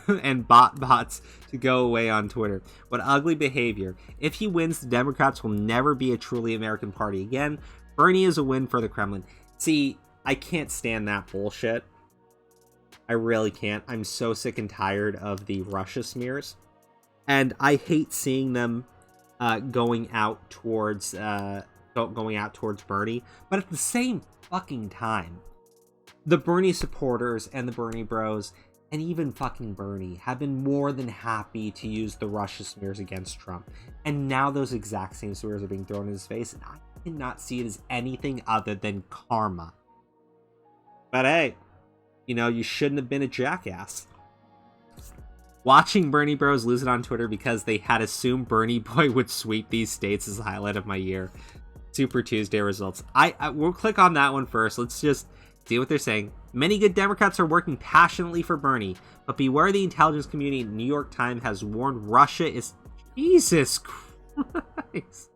A: bots to go away on Twitter. What ugly behavior. If he wins, the Democrats will never be a truly American party again. Bernie is a win for the Kremlin. See, I can't stand that bullshit. I really can't. I'm so sick and tired of the Russia smears. And I hate seeing them going out towards Bernie. But at the same fucking time, the Bernie supporters and the Bernie bros, and even fucking Bernie, have been more than happy to use the Russia smears against Trump. And now those exact same smears are being thrown in his face, and I cannot see it as anything other than karma. But hey, you shouldn't have been a jackass. Watching Bernie bros lose it on Twitter because they had assumed Bernie boy would sweep these states is the highlight of my year. Super Tuesday results. We'll click on that one first. Let's just see what they're saying. Many good Democrats are working passionately for Bernie, but beware the intelligence community. New York Times has warned Russia is... Jesus Christ.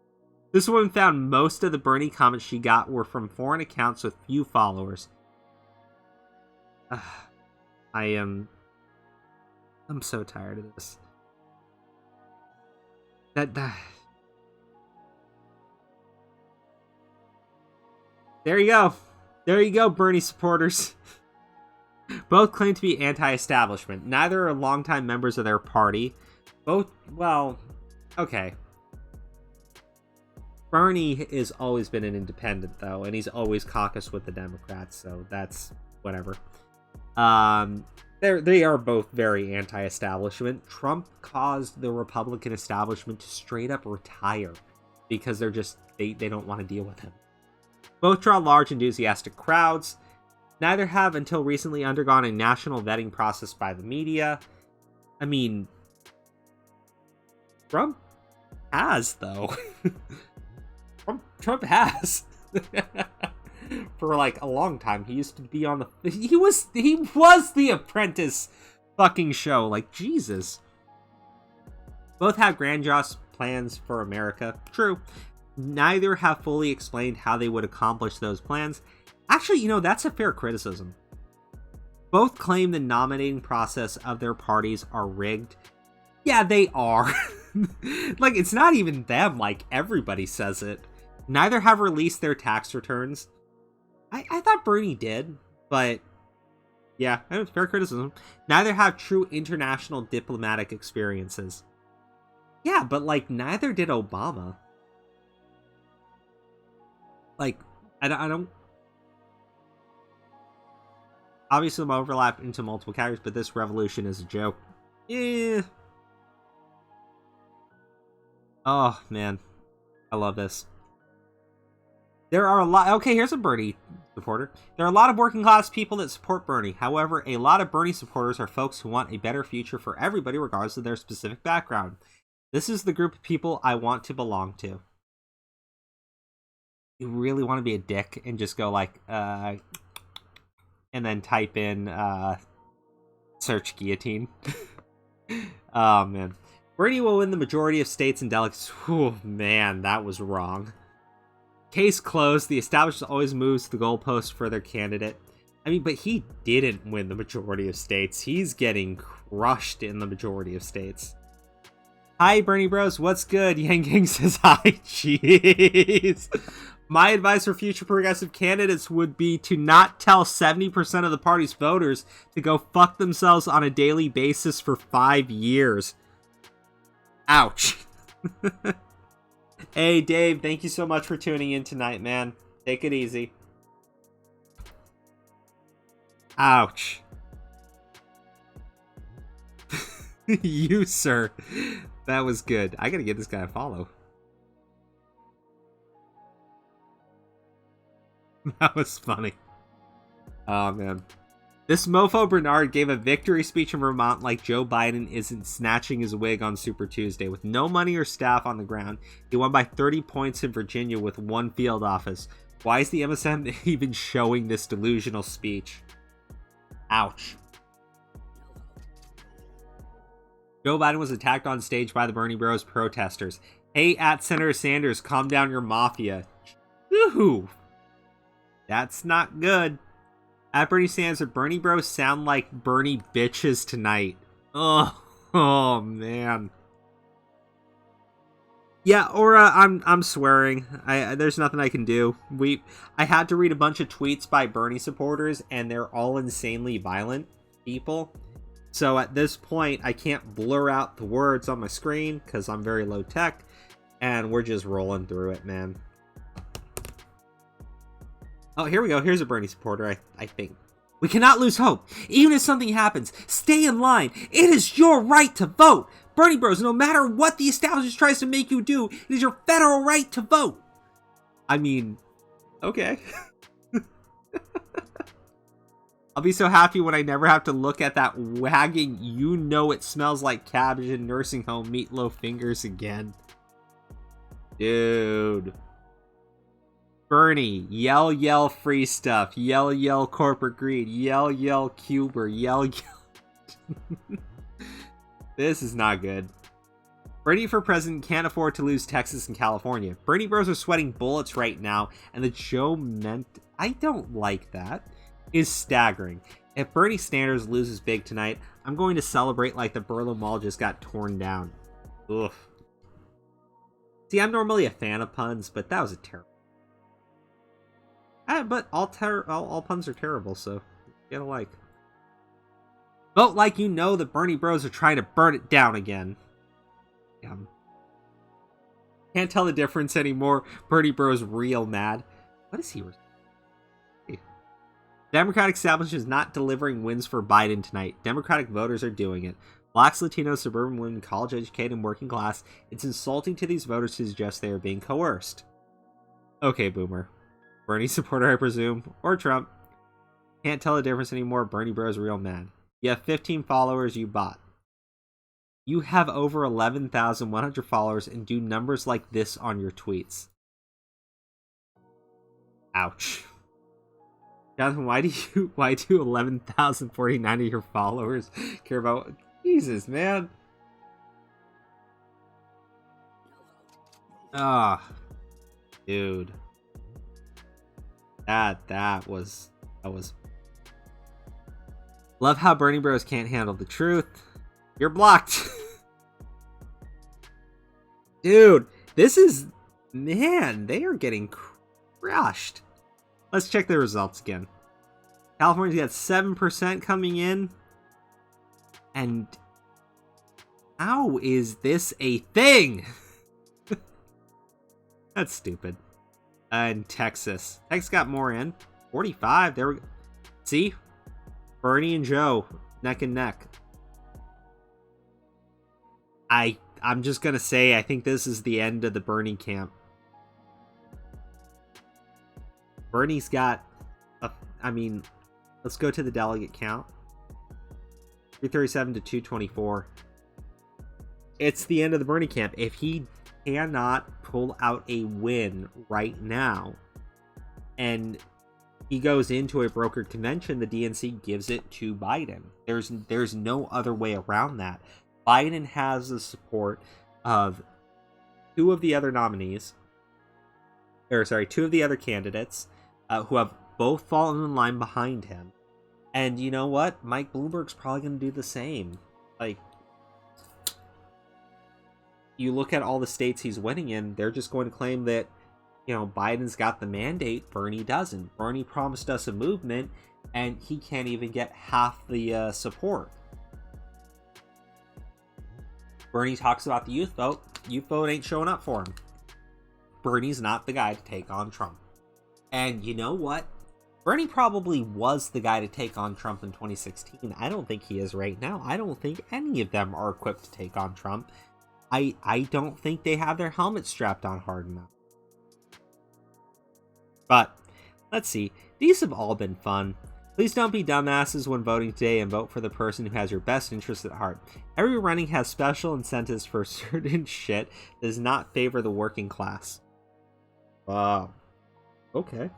A: This woman found most of the Bernie comments she got were from foreign accounts with few followers. I'm so tired of this. There you go. There you go, Bernie supporters. Both claim to be anti-establishment. Neither are longtime members of their party. Both, well, okay. Bernie has always been an independent, though, and he's always caucused with the Democrats, so that's whatever. They are both very anti-establishment. Trump caused the Republican establishment to straight up retire because they don't want to deal with him. Both draw large, enthusiastic crowds. Neither have, until recently, undergone a national vetting process by the media. I mean, Trump has, though. Trump has. For like a long time. He used to be on the... He was the Apprentice fucking show. Like, Jesus. Both have grandiose plans for America. True. Neither have fully explained how they would accomplish those plans. Actually, that's a fair criticism. Both claim the nominating process of their parties are rigged. Yeah, they are. Like, it's not even them. Like, everybody says it. Neither have released their tax returns. I thought Bernie did, but yeah, it's fair criticism. Neither have true international diplomatic experiences. Yeah, but like, neither did Obama. Like, I don't... Obviously, I'm overlap into multiple categories, but this revolution is a joke. Yeah. Oh, man. I love this. There are a lot... Okay, here's a Bernie supporter. There are a lot of working class people that support Bernie. However, a lot of Bernie supporters are folks who want a better future for everybody regardless of their specific background. This is the group of people I want to belong to. You really want to be a dick and just go like, and then type in, search guillotine. Oh, man. Bernie will win the majority of states and delegates. Oh, man, that was wrong. Case closed. The establishment always moves the goalpost for their candidate. I mean, but he didn't win the majority of states. He's getting crushed in the majority of states. Hi, Bernie Bros. What's good? Yang Gang says hi. Jeez. My advice for future progressive candidates would be to not tell 70% of the party's voters to go fuck themselves on a daily basis for 5 years. Ouch. Hey, Dave, thank you so much for tuning in tonight, man. Take it easy. Ouch. You, sir. That was good. I gotta give this guy a follow. That was funny. Oh, man. This mofo Bernard gave a victory speech in Vermont like Joe Biden isn't snatching his wig on Super Tuesday. With no money or staff on the ground, he won by 30 points in Virginia with one field office. Why is the MSM even showing this delusional speech? Ouch. Joe Biden was attacked on stage by the Bernie Bros protesters. Hey, at Senator Sanders, calm down your mafia. Woohoo! That's not good. At Bernie Sanders, the Bernie Bros sound like Bernie bitches tonight. Oh man. Yeah, Aura, I'm swearing. There's nothing I can do. I had to read a bunch of tweets by Bernie supporters, and they're all insanely violent people. So at this point, I can't blur out the words on my screen because I'm very low tech, and we're just rolling through it, man. Oh, here we go. Here's a Bernie supporter, I think. We cannot lose hope. Even if something happens, stay in line. It is your right to vote. Bernie Bros, no matter what the establishment tries to make you do, it is your federal right to vote. I mean, okay. I'll be so happy when I never have to look at that wagging, you know it smells like cabbage and nursing home meatloaf fingers again. Dude. Bernie, yell free stuff, yell corporate greed, yell Cuber, yell. This is not good. Bernie for president can't afford to lose Texas and California. Bernie Bros are sweating bullets right now, and the Judgement, I don't like that, is staggering. If Bernie Sanders loses big tonight, I'm going to celebrate like the Berlin Wall just got torn down. Oof. See, I'm normally a fan of puns, but that was a terrible. But all puns are terrible, so you gotta like. Vote like you know the Bernie Bros are trying to burn it down again. Can't tell the difference anymore. Bernie Bros real mad. What is he? Democratic establishment is not delivering wins for Biden tonight. Democratic voters are doing it. Blacks, Latinos, suburban women, college educated, and working class. It's insulting to these voters to suggest they are being coerced. Okay, Boomer. Bernie supporter, I presume. Or Trump. Can't tell the difference anymore. Bernie Bros real mad. You have 15 followers you bought. You have over 11,100 followers and do numbers like this on your tweets. Ouch. Jonathan, why do 11,049 of your followers care about Jesus, man? Ah, dude. That was Love how Bernie Bros can't handle the truth. You're blocked. Dude, this is... Man, they are getting crushed. Let's check the results again. California's got 7% coming in. And... how is this a thing? That's stupid. And Texas. Texas got more in. 45. There we go. See? Bernie and Joe, neck and neck. I'm just gonna say, I think this is the end of the Bernie camp. Bernie's got, let's go to the delegate count. 337 to 224. It's the end of the Bernie camp. If he cannot pull out a win right now, and he goes into a brokered convention, the DNC gives it to Biden. There's no other way around that. Biden has the support of two of the other candidates who have both fallen in line behind him. And you know what? Mike Bloomberg's probably going to do the same. Like, you look at all the states he's winning in, they're just going to claim that, you know, Biden's got the mandate, Bernie doesn't. Bernie promised us a movement, and he can't even get half the support. Bernie talks about the youth vote. Youth vote ain't showing up for him. Bernie's not the guy to take on Trump. And you know what? Bernie probably was the guy to take on Trump in 2016. I don't think he is right now. I don't think any of them are equipped to take on Trump. I don't think they have their helmets strapped on hard enough. But, let's see. These have all been fun. Please don't be dumbasses when voting today and vote for the person who has your best interest at heart. Every running has special incentives for certain shit that does not favor the working class. Wow. Okay.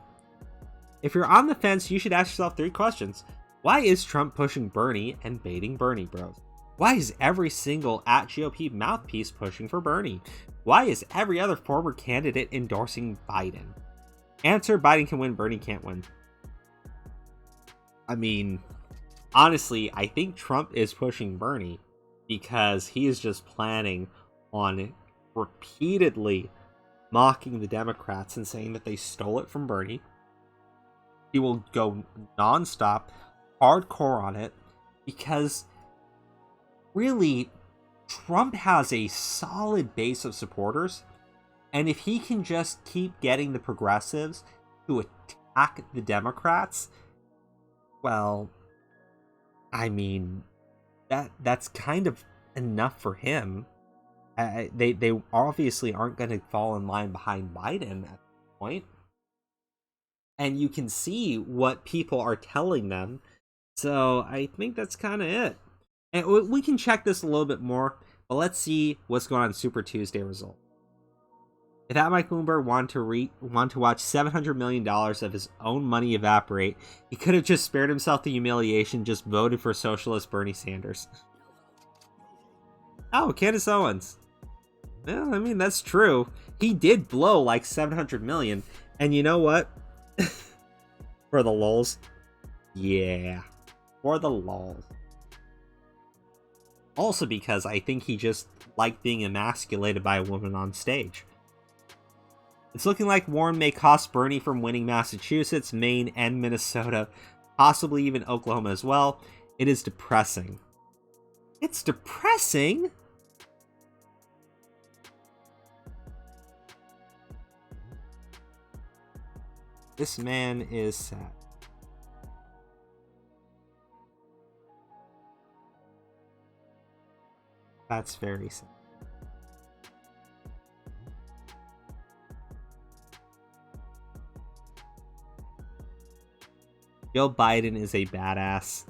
A: If you're on the fence, you should ask yourself 3 questions. Why is Trump pushing Bernie and baiting Bernie bros? Why is every single at GOP mouthpiece pushing for Bernie? Why is every other former candidate endorsing Biden? Answer: Biden can win, Bernie can't win. I mean, honestly, I think Trump is pushing Bernie because he is just planning on repeatedly mocking the Democrats and saying that they stole it from Bernie. He will go nonstop, hardcore on it, because really, Trump has a solid base of supporters, and if he can just keep getting the progressives to attack the Democrats, well, I mean, that's kind of enough for him. They obviously aren't going to fall in line behind Biden at this point. And you can see what people are telling them. So I think that's kind of it. And we can check this a little bit more, but let's see what's going on in Super Tuesday result. If that Mike Bloomberg wanted to watch $700 million of his own money evaporate, he could have just spared himself the humiliation, just voted for socialist Bernie Sanders. Oh, Candace Owens. Well, I mean, that's true. He did blow like $700 million. And you know what? For the lulz. Yeah. For the lulz. Also because I think he just liked being emasculated by a woman on stage. It's looking like Warren may cost Bernie from winning Massachusetts, Maine, and Minnesota, possibly even Oklahoma as well. It is depressing. It's depressing? This man is sad. That's very sad. Joe Biden is a badass.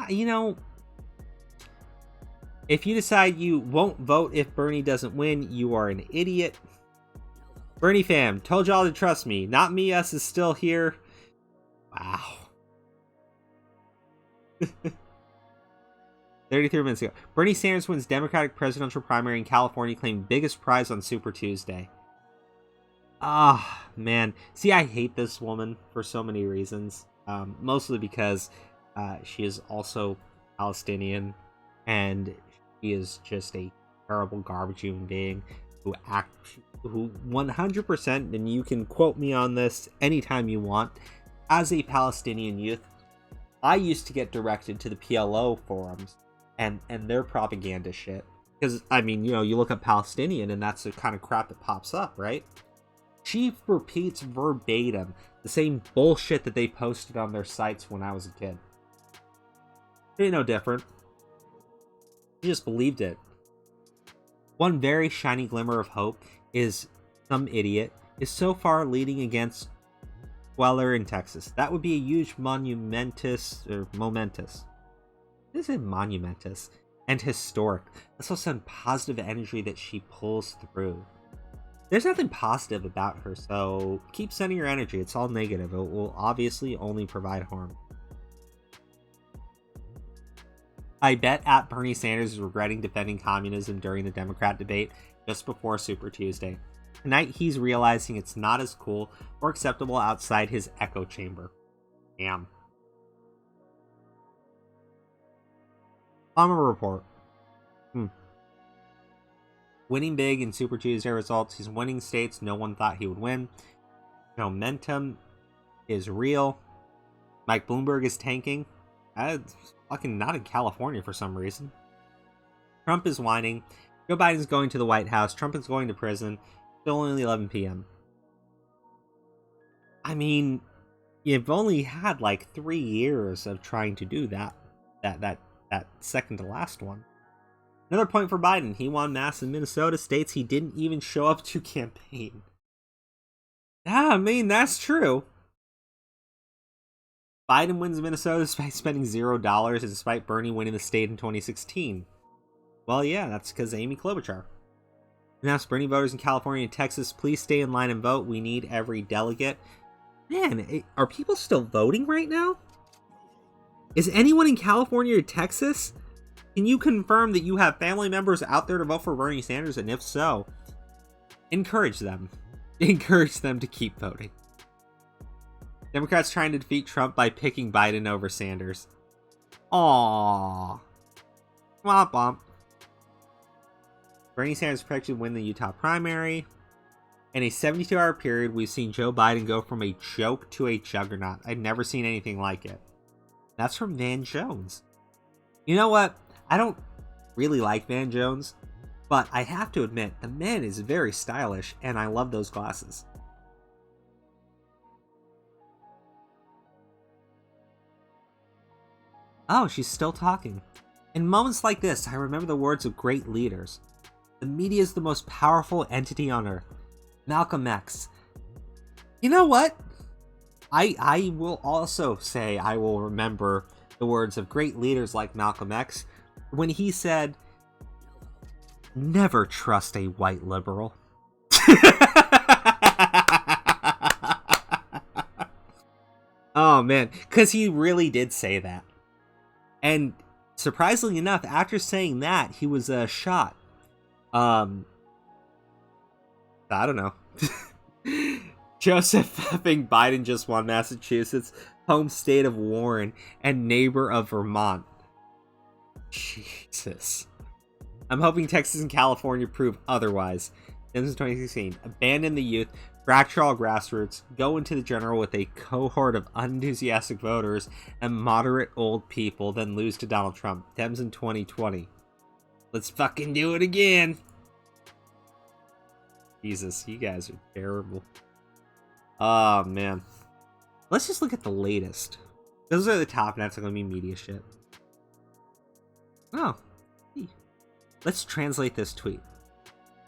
A: You know, if you decide you won't vote if Bernie doesn't win, you are an idiot. Bernie fam, told y'all to trust me. Not me, us is still here. Wow. 33 minutes ago. Bernie Sanders wins Democratic presidential primary in California, claimed biggest prize on Super Tuesday. Ah, man. See, I hate this woman for so many reasons. Mostly because she is also Palestinian, and she is just a terrible garbage human being who 100%, and you can quote me on this anytime you want, as a Palestinian youth, I used to get directed to the PLO forums and their propaganda shit. Because, I mean, you know, you look up Palestinian and that's the kind of crap that pops up, right? She repeats verbatim the same bullshit that they posted on their sites when I was a kid. It ain't no different. She just believed it. One very shiny glimmer of hope is some idiot is so far leading against Weller in Texas. That would be a huge momentous. Is it monumentous and historic? That's also some positive energy that she pulls through. There's nothing positive about her, so keep sending your energy. It's all negative. It will obviously only provide harm. I bet at Bernie Sanders is regretting defending communism during the Democrat debate just before Super Tuesday. Tonight, he's realizing it's not as cool or acceptable outside his echo chamber. Damn. Obama report. Winning big in Super Tuesday results. He's winning states no one thought he would win. Momentum is real. Mike Bloomberg is tanking. It's fucking not in California for some reason. Trump is whining. Joe Biden's going to the White House. Trump is going to prison. Still only 11 p.m. I mean, you've only had like 3 years of trying to do that second to last one. Another point for Biden. He won Mass in Minnesota, states he didn't even show up to campaign. Yeah, I mean, that's true. Biden wins Minnesota despite spending $0 and despite Bernie winning the state in 2016. Well, yeah, that's because Amy Klobuchar. Now, Bernie voters in California and Texas, please stay in line and vote. We need every delegate. Man, are people still voting right now? Is anyone in California or Texas? Can you confirm that you have family members out there to vote for Bernie Sanders? And if so, encourage them. Encourage them to keep voting. Democrats trying to defeat Trump by picking Biden over Sanders. Aww. Womp womp. Bernie Sanders predicted to win the Utah primary. In a 72-hour period, we've seen Joe Biden go from a joke to a juggernaut. I've never seen anything like it. That's from Van Jones. You know what? I don't really like Van Jones, but I have to admit, the man is very stylish, and I love those glasses. Oh, she's still talking. In moments like this, I remember the words of great leaders. The media is the most powerful entity on earth. Malcolm X. You know what? I will also say I will remember the words of great leaders like Malcolm X when he said, never trust a white liberal. Oh man, because he really did say that. And surprisingly enough, after saying that, he was shot. I don't know. Joseph effing Biden just won Massachusetts, home state of Warren, and neighbor of Vermont. Jesus. I'm hoping Texas and California prove otherwise. This is 2016. Abandon the youth, fracture all grassroots, go into the general with a cohort of unenthusiastic voters and moderate old people, then lose to Donald Trump. Dems in 2020. Let's fucking do it again. Jesus, you guys are terrible. Oh, man. Let's just look at the latest. Those are the top, and that's going to be media shit. Oh. Let's translate this tweet.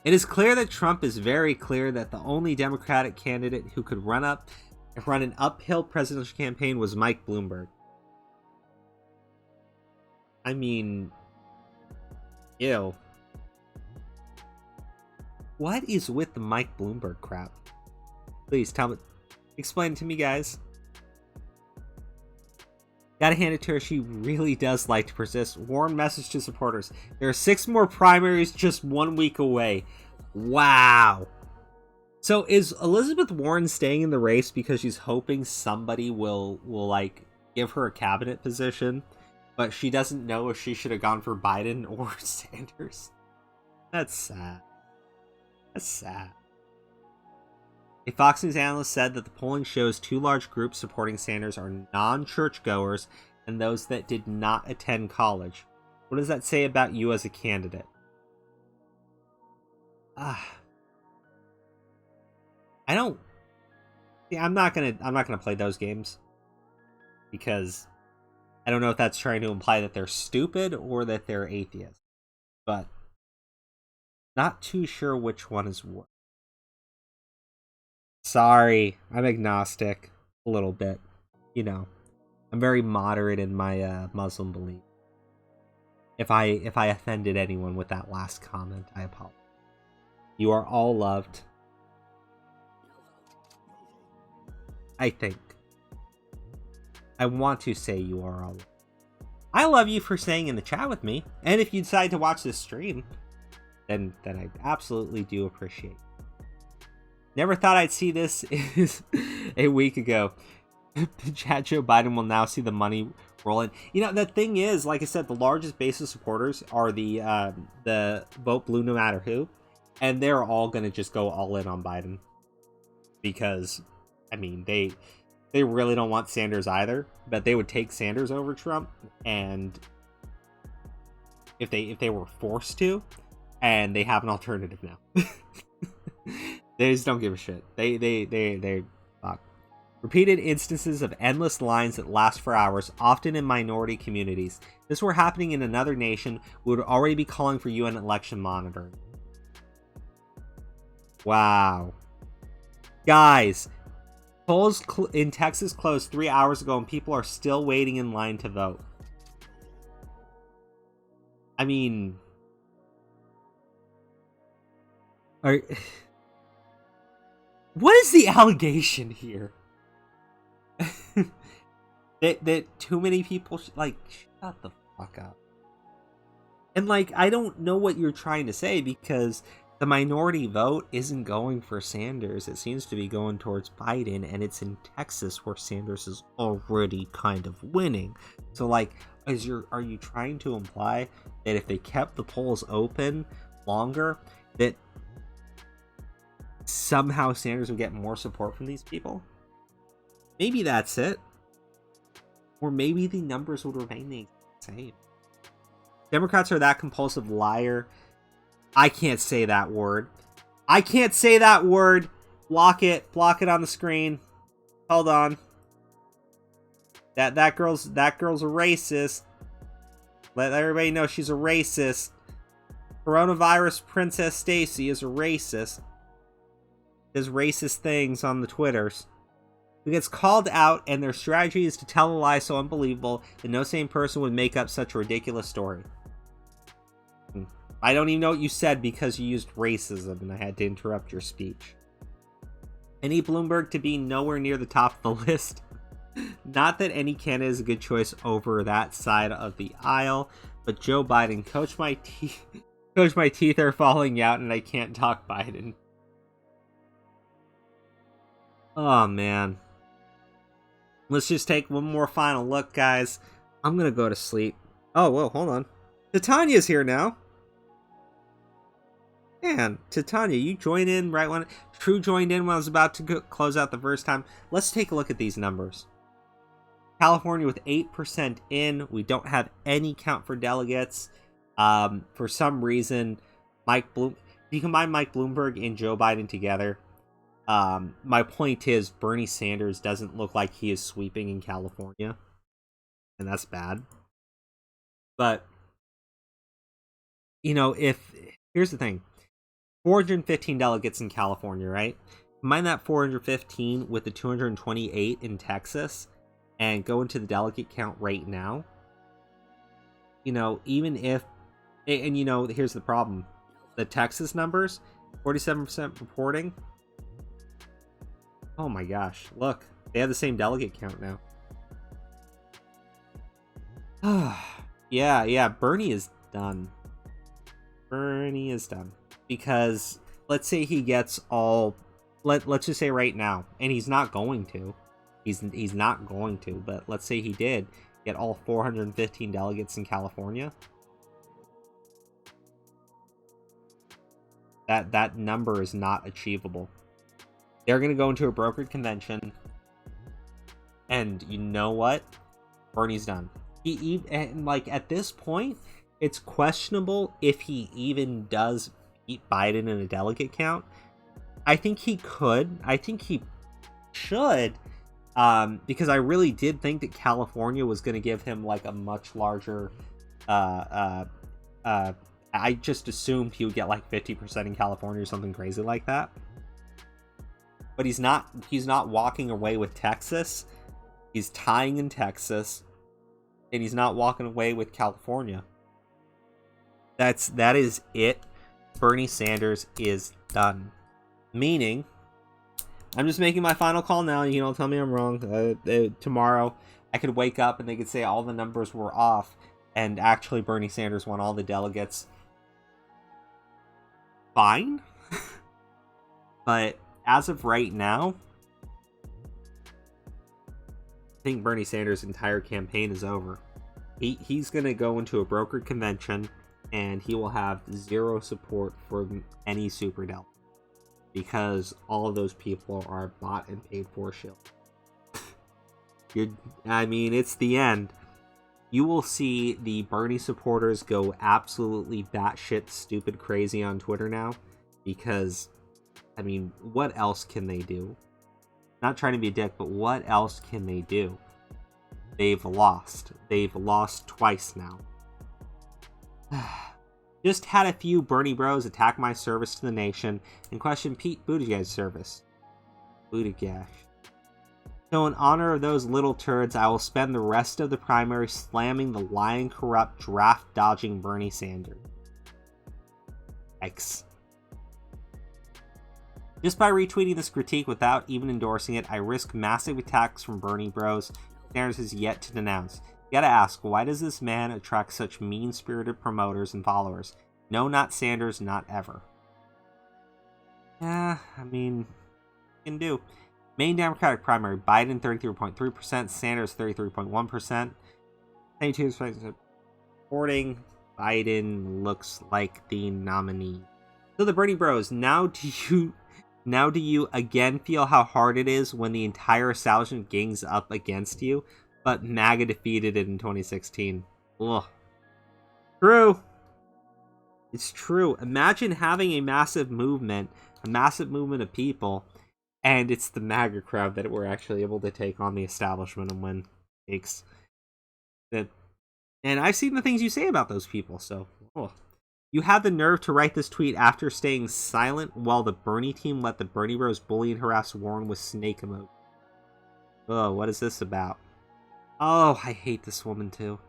A: It is clear that Trump is very clear that the only Democratic candidate who could run an uphill presidential campaign was Mike Bloomberg. I mean, ew. What is with the Mike Bloomberg crap? Please tell me, explain it to me, guys. Gotta hand it to her, she really does like to persist. Warren message to supporters. There are 6 more primaries just 1 week away. Wow. So is Elizabeth Warren staying in the race because she's hoping somebody will like give her a cabinet position, but she doesn't know if she should have gone for Biden or Sanders? That's sad. That's sad. A Fox News analyst said that the polling shows 2 large groups supporting Sanders are non-churchgoers and those that did not attend college. What does that say about you as a candidate? I don't. Yeah, I'm not gonna play those games because I don't know if that's trying to imply that they're stupid or that they're atheists, but not too sure which one is what. Sorry, I'm agnostic a little bit. You know, I'm very moderate in my Muslim belief. If I offended anyone with that last comment, I apologize. You are all loved. I think. I want to say you are all loved. I love you for staying in the chat with me, and if you decide to watch this stream, then I absolutely do appreciate it. Never thought I'd see this a week ago. Chat Joe Biden will now see the money roll in. You know, the thing is, like I said, the largest base of supporters are the vote blue no matter who. And they're all going to just go all in on Biden. Because, I mean, they really don't want Sanders either. But they would take Sanders over Trump. And if they were forced to. And they have an alternative now. They just don't give a shit. They fuck. Repeated instances of endless lines that last for hours, often in minority communities. If this were happening in another nation, we would already be calling for UN election monitoring. Wow. Guys, polls in Texas closed 3 hours ago and people are still waiting in line to vote. I mean, Are what is the allegation here? that too many people like, shut the fuck up. And like, I don't know what you're trying to say, because the minority vote isn't going for Sanders. It seems to be going towards Biden, and it's in Texas where Sanders is already kind of winning. So like, are you trying to imply that if they kept the polls open longer, that somehow Sanders would get more support from these people? Maybe that's it. Or maybe the numbers would remain the same. Democrats are that compulsive liar. I can't say that word. I can't say that word. Block it. Block it on the screen. Hold on. That girl's a racist. Let everybody know she's a racist. Coronavirus Princess Stacy is a racist. Does racist things on the Twitters. Who gets called out, and their strategy is to tell a lie so unbelievable that no sane person would make up such a ridiculous story. I don't even know what you said because you used racism and I had to interrupt your speech. I need Bloomberg to be nowhere near the top of the list. Not that any candidate is a good choice over that side of the aisle, but Joe Biden, coach, my teeth are falling out and I can't talk Biden. Oh man. Let's just take one more final look, guys. I'm gonna go to sleep. Oh, whoa, hold on. Titania's here now. Man, Titania, you joined in right when True joined in when I was about to close out the first time. Let's take a look at these numbers. California with 8% in. We don't have any count for delegates. For some reason, if you combine Mike Bloomberg and Joe Biden together, my point is Bernie Sanders doesn't look like he is sweeping in California. And that's bad. But, you know, here's the thing. 415 delegates in California, right? Combine that 415 with the 228 in Texas and go into the delegate count right now. You know, even if, and you know, here's the problem. The Texas numbers, 47% reporting. Oh my gosh, look, they have the same delegate count now. Yeah, Bernie is done. Bernie is done. Because let's say he gets all, let's just say right now, and he's not going to. He's not going to, but let's say he did get all 415 delegates in California. That number is not achievable. They're going to go into a brokered convention, and you know what? Bernie's done. And like at this point, it's questionable if he even does beat Biden in a delegate count. I think he could. I think he should. Because I really did think that California was going to give him like a much larger. I just assumed he would get like 50% in California or something crazy like that. But he's not. He's not walking away with Texas. He's tying in Texas, and he's not walking away with California. That is it. Bernie Sanders is done. Meaning, I'm just making my final call now. You don't tell me I'm wrong. Tomorrow, I could wake up and they could say all the numbers were off, and actually Bernie Sanders won all the delegates. Fine. But as of right now, I think Bernie Sanders' entire campaign is over. He's going to go into a brokered convention, and he will have zero support for any super delegate, because all of those people are bought and paid for shit. I mean, it's the end. You will see the Bernie supporters go absolutely batshit stupid crazy on Twitter now, because, I mean, what else can they do? Not trying to be a dick, but what else can they do? They've lost. They've lost twice now. Just had a few Bernie bros attack my service to the nation and question Pete Buttigieg's service. Buttigieg. So in honor of those little turds, I will spend the rest of the primary slamming the lying, corrupt, draft-dodging Bernie Sanders. Yikes. Just by retweeting this critique without even endorsing it, I risk massive attacks from Bernie bros Sanders has yet to denounce. You gotta ask, why does this man attract such mean-spirited promoters and followers? No, not Sanders, not ever. Yeah, I mean, can do. Main Democratic primary, Biden 33.3%, Sanders 33.1%. 92% supporting Biden looks like the nominee. So the Bernie Bros, now do you again feel how hard it is when the entire establishment gangs up against you, but MAGA defeated it in 2016? Ugh. True. It's true. Imagine having a massive movement of people, and it's the MAGA crowd that we're actually able to take on the establishment and win. Takes that, and I've seen the things you say about those people. So, you had the nerve to write this tweet after staying silent while the Bernie team let the Bernie Bros bully and harass Warren with snake emoji. Oh, what is this about? Oh, I hate this woman too.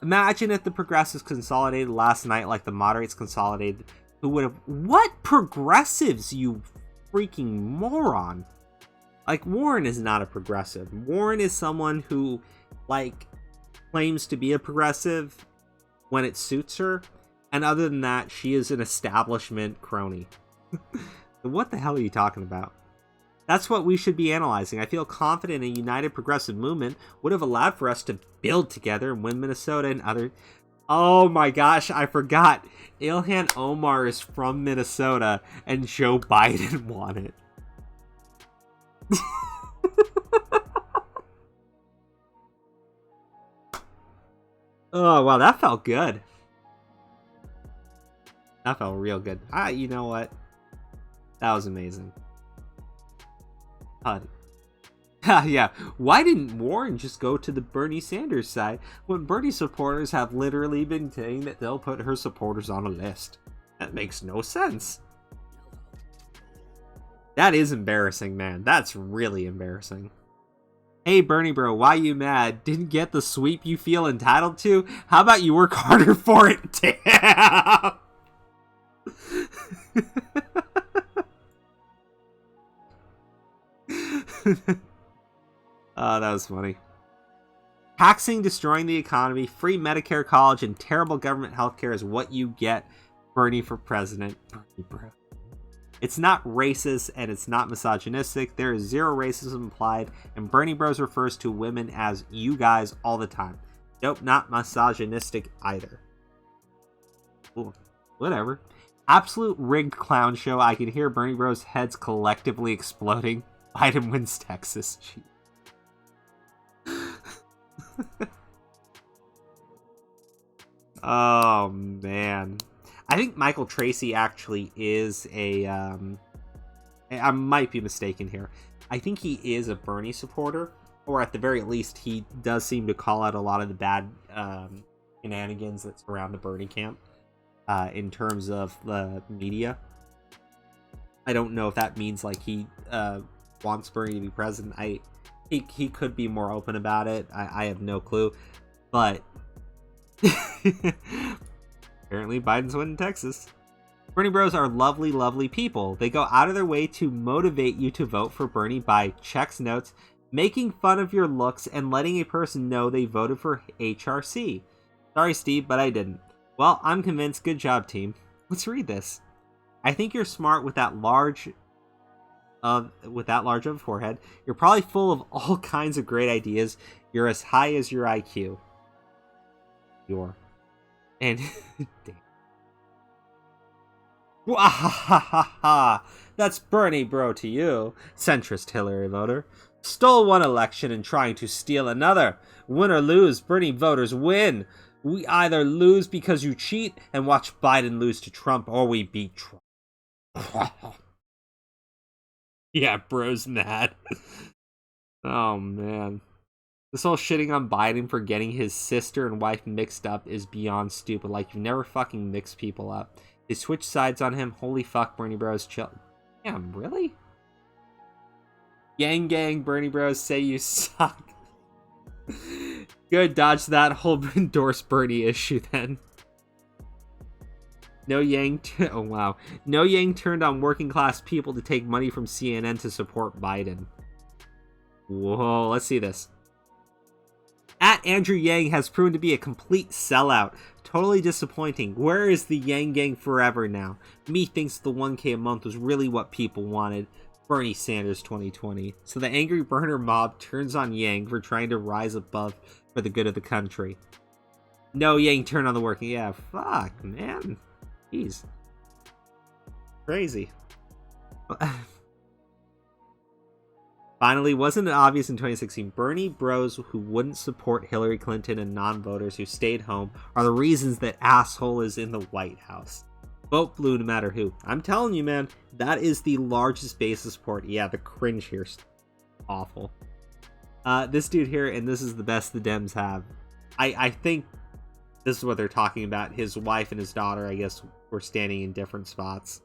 A: Imagine if the progressives consolidated last night like the moderates consolidated. Who would have... What progressives, you freaking moron? Like, Warren is not a progressive. Warren is someone who, like, claims to be a progressive when it suits her. And other than that, she is an establishment crony. What the hell are you talking about? That's what we should be analyzing. I feel confident a united progressive movement would have allowed for us to build together and win Minnesota and other... Oh my gosh, I forgot. Ilhan Omar is from Minnesota and Joe Biden won it. Oh, wow, that felt good. That felt real good. You know what? That was amazing. Yeah, why didn't Warren just go to the Bernie Sanders side when Bernie supporters have literally been saying that they'll put her supporters on a list? That makes no sense. That is embarrassing, man. That's really embarrassing. Hey, Bernie bro, why you mad? Didn't get the sweep you feel entitled to? How about you work harder for it? Damn! Oh, that was funny. Taxing, destroying the economy, free Medicare, college, and terrible government healthcare is what you get, Bernie for president. Bernie, bro. It's not racist and it's not misogynistic. There is zero racism implied, and Bernie Bros refers to women as you guys all the time. Nope, not misogynistic either. Ooh, whatever. Absolute rigged clown show. I can hear Bernie Bros' heads collectively exploding. Biden wins Texas. Oh, man. I think Michael Tracy actually is a... I might be mistaken here. I think he is a Bernie supporter. Or at the very least, he does seem to call out a lot of the bad shenanigans that surround the Bernie camp. In terms of the media. I don't know if that means like he wants Bernie to be president. He could be more open about it. I have no clue. But apparently Biden's winning Texas. Bernie Bros are lovely, lovely people. They go out of their way to motivate you to vote for Bernie by checks notes, making fun of your looks, and letting a person know they voted for HRC. Sorry, Steve, but I didn't. Well, I'm convinced. Good job, team. Let's read this. I think you're smart with that large of a forehead. You're probably full of all kinds of great ideas. You're as high as your IQ. And that's Bernie bro to you, centrist Hillary voter. Stole one election and trying to steal another. Win or lose, Bernie voters win. We either lose because you cheat and watch Biden lose to Trump, or we beat Trump. Yeah, bro's mad. Oh, man. This whole shitting on Biden for getting his sister and wife mixed up is beyond stupid. Like, you've never fucking mixed people up. They switch sides on him. Holy fuck, Bernie bros, chill. Damn, really? Gang, Bernie bros, say you suck. Good, dodge that whole endorse Bernie issue then. No Yang. Oh wow. No Yang turned on working class people to take money from CNN to support Biden. Whoa, let's see this. At Andrew Yang has proven to be a complete sellout. Totally disappointing. Where is the Yang gang forever now? Me thinks the 1K a month was really what people wanted. Bernie Sanders 2020. So the angry burner mob turns on Yang for trying to rise above for the good of the country. No Yang turn on the working. Yeah, fuck, man. Jeez. Crazy. Finally, wasn't it obvious in 2016? Bernie bros who wouldn't support Hillary Clinton and non-voters who stayed home are the reasons that asshole is in the White House. Vote blue no matter who. I'm telling you, man, that is the largest base of support. Yeah, the cringe here's awful. This dude here, and this is the best the Dems have. I think this is what they're talking about. His wife and his daughter, I guess, were standing in different spots.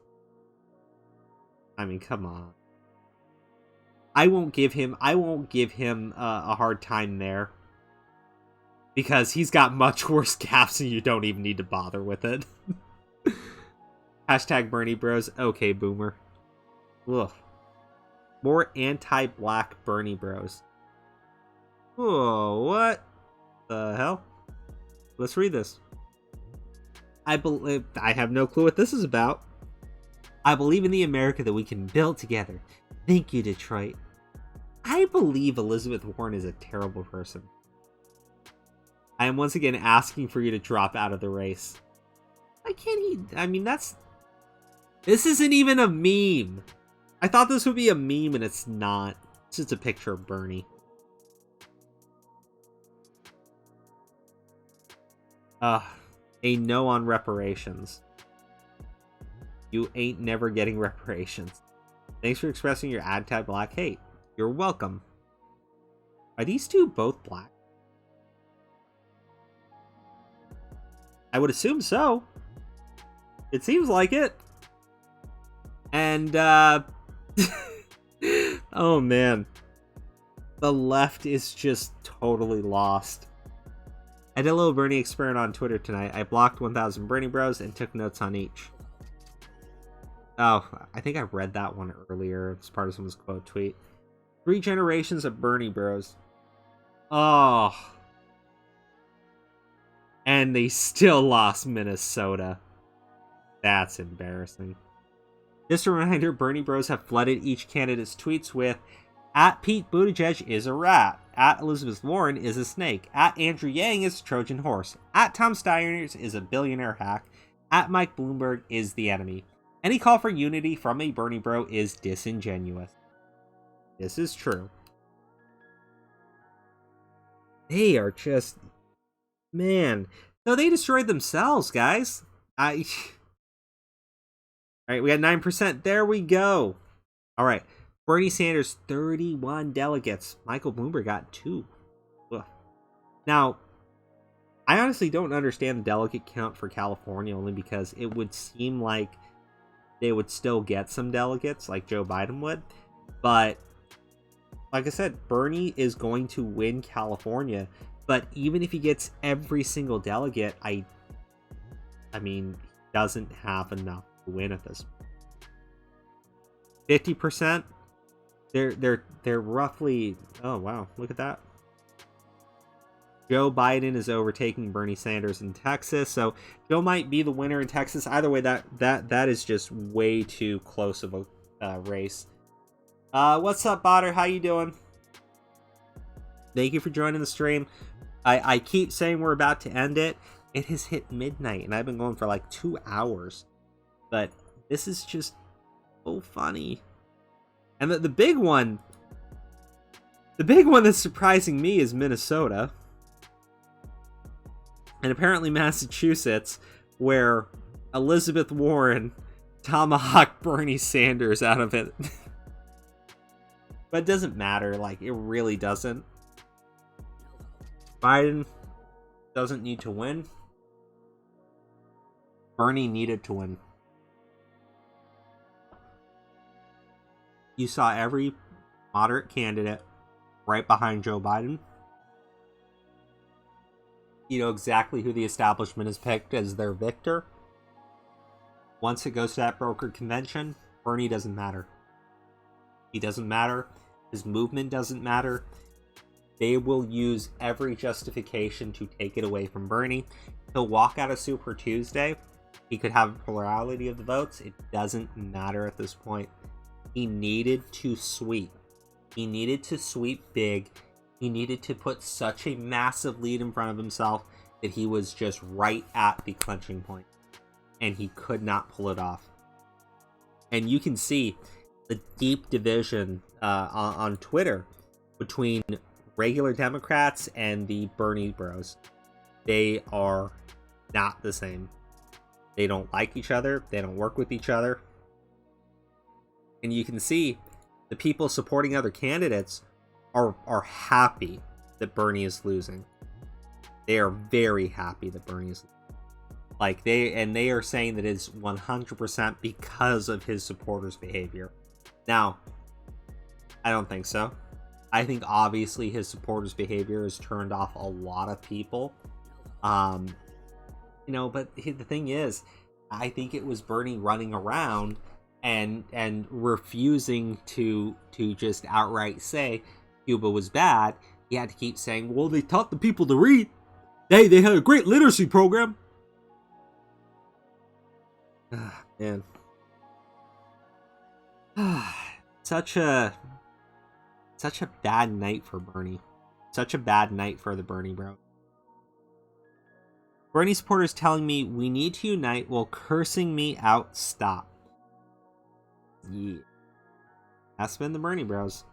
A: I mean, come on. I won't give him a hard time there. Because he's got much worse gaps and you don't even need to bother with it. Hashtag Bernie Bros. Okay, boomer. Ugh. More anti-black Bernie Bros. Oh, what the hell? Let's read this. I have no clue what this is about. I believe in the America that we can build together. Thank you, Detroit. I believe Elizabeth Warren is a terrible person. I am once again asking for you to drop out of the race. Why can't he? I mean, this isn't even a meme. I thought this would be a meme and it's not. It's just a picture of Bernie. A no on reparations. You ain't never getting reparations. Thanks for expressing your anti-black hate. You're welcome. Are these two both black? I would assume so. It seems like it. And, oh man. The left is just totally lost. I did a little Bernie experiment on Twitter tonight. I blocked 1,000 Bernie bros and took notes on each. Oh, I think I read that one earlier as part of someone's quote tweet. 3 generations of Bernie bros. Oh. And they still lost Minnesota. That's embarrassing. Just a reminder, Bernie bros have flooded each candidate's tweets with at Pete Buttigieg is a rat. At Elizabeth Warren is a snake. At Andrew Yang is a Trojan horse. At Tom Steiners is a billionaire hack. At Mike Bloomberg is the enemy. Any call for unity from a Bernie bro is disingenuous. This is true. They are just... Man. No, they destroyed themselves, guys. Alright, we got 9%. There we go. Alright. Bernie Sanders, 31 delegates. Michael Bloomberg got 2. Ugh. Now, I honestly don't understand the delegate count for California, only because it would seem like they would still get some delegates, like Joe Biden would. But, like I said, Bernie is going to win California. But even if he gets every single delegate, I mean, he doesn't have enough to win at this point. 50%? They're roughly... Oh, wow. Look at that. Joe Biden is overtaking Bernie Sanders in Texas, so Joe might be the winner in Texas. Either way, that is just way too close of a race. What's up, Botter? How you doing? Thank you for joining the stream. I keep saying we're about to end it. It has hit midnight, and I've been going for like 2 hours. But this is just so funny. And the big one that's surprising me is Minnesota. And apparently Massachusetts, where Elizabeth Warren tomahawked Bernie Sanders out of it. But it doesn't matter. Like, it really doesn't. Biden doesn't need to win. Bernie needed to win. You saw every moderate candidate right behind Joe Biden. You know exactly who the establishment has picked as their victor. Once it goes to that brokered convention, Bernie doesn't matter. He doesn't matter. His movement doesn't matter. They will use every justification to take it away from Bernie. He'll walk out of Super Tuesday. He could have a plurality of the votes. It doesn't matter at this point. He needed to sweep. He needed to sweep big. He needed to put such a massive lead in front of himself that he was just right at the clinching point. And he could not pull it off. And you can see the deep division on Twitter between regular Democrats and the Bernie bros. They are not the same. They don't like each other. They don't work with each other. And you can see the people supporting other candidates are happy that Bernie is losing. They are very happy that Bernie is losing. Like they are saying that it's 100% because of his supporters' behavior. Now, I don't think so. I think obviously his supporters' behavior has turned off a lot of people. But the thing is, I think it was Bernie running around and refusing to just outright say Cuba was bad. He had to keep saying, well, they taught the people to read. They had a great literacy program. Man. Such a bad night for Bernie. Such a bad night for the Bernie bro. Bernie supporters telling me we need to unite while cursing me out. Stop. Yeah. That's been the Bernie bros.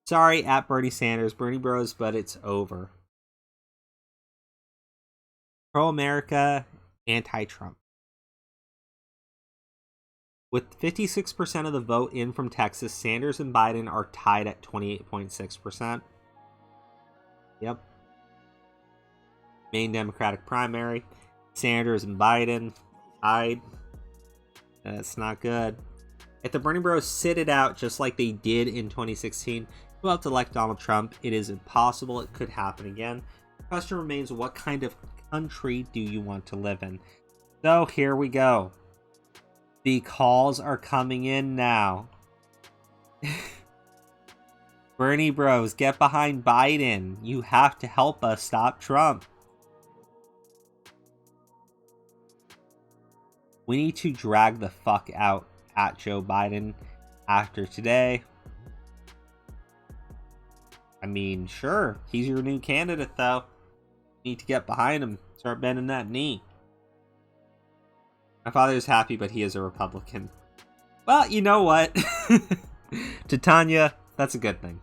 A: Sorry, at Bernie Sanders, Bernie bros, but it's over. Pro-America, anti-Trump. With 56% of the vote in from Texas, Sanders and Biden are tied at 28.6%. Yep. Main Democratic primary. Sanders and Biden tied. That's not good. If the Bernie bros sit it out just like they did in 2016, who helped elect Donald Trump, it is impossible. It could happen again. The question remains, what kind of country do you want to live in? So here we go. The calls are coming in now. Bernie bros, get behind Biden. You have to help us stop Trump. We need to drag the fuck out at Joe Biden after today. I mean, sure, he's your new candidate, though. You need to get behind him. Start bending that knee. My father is happy, but he is a Republican. Well, you know what? To Tanya, that's a good thing.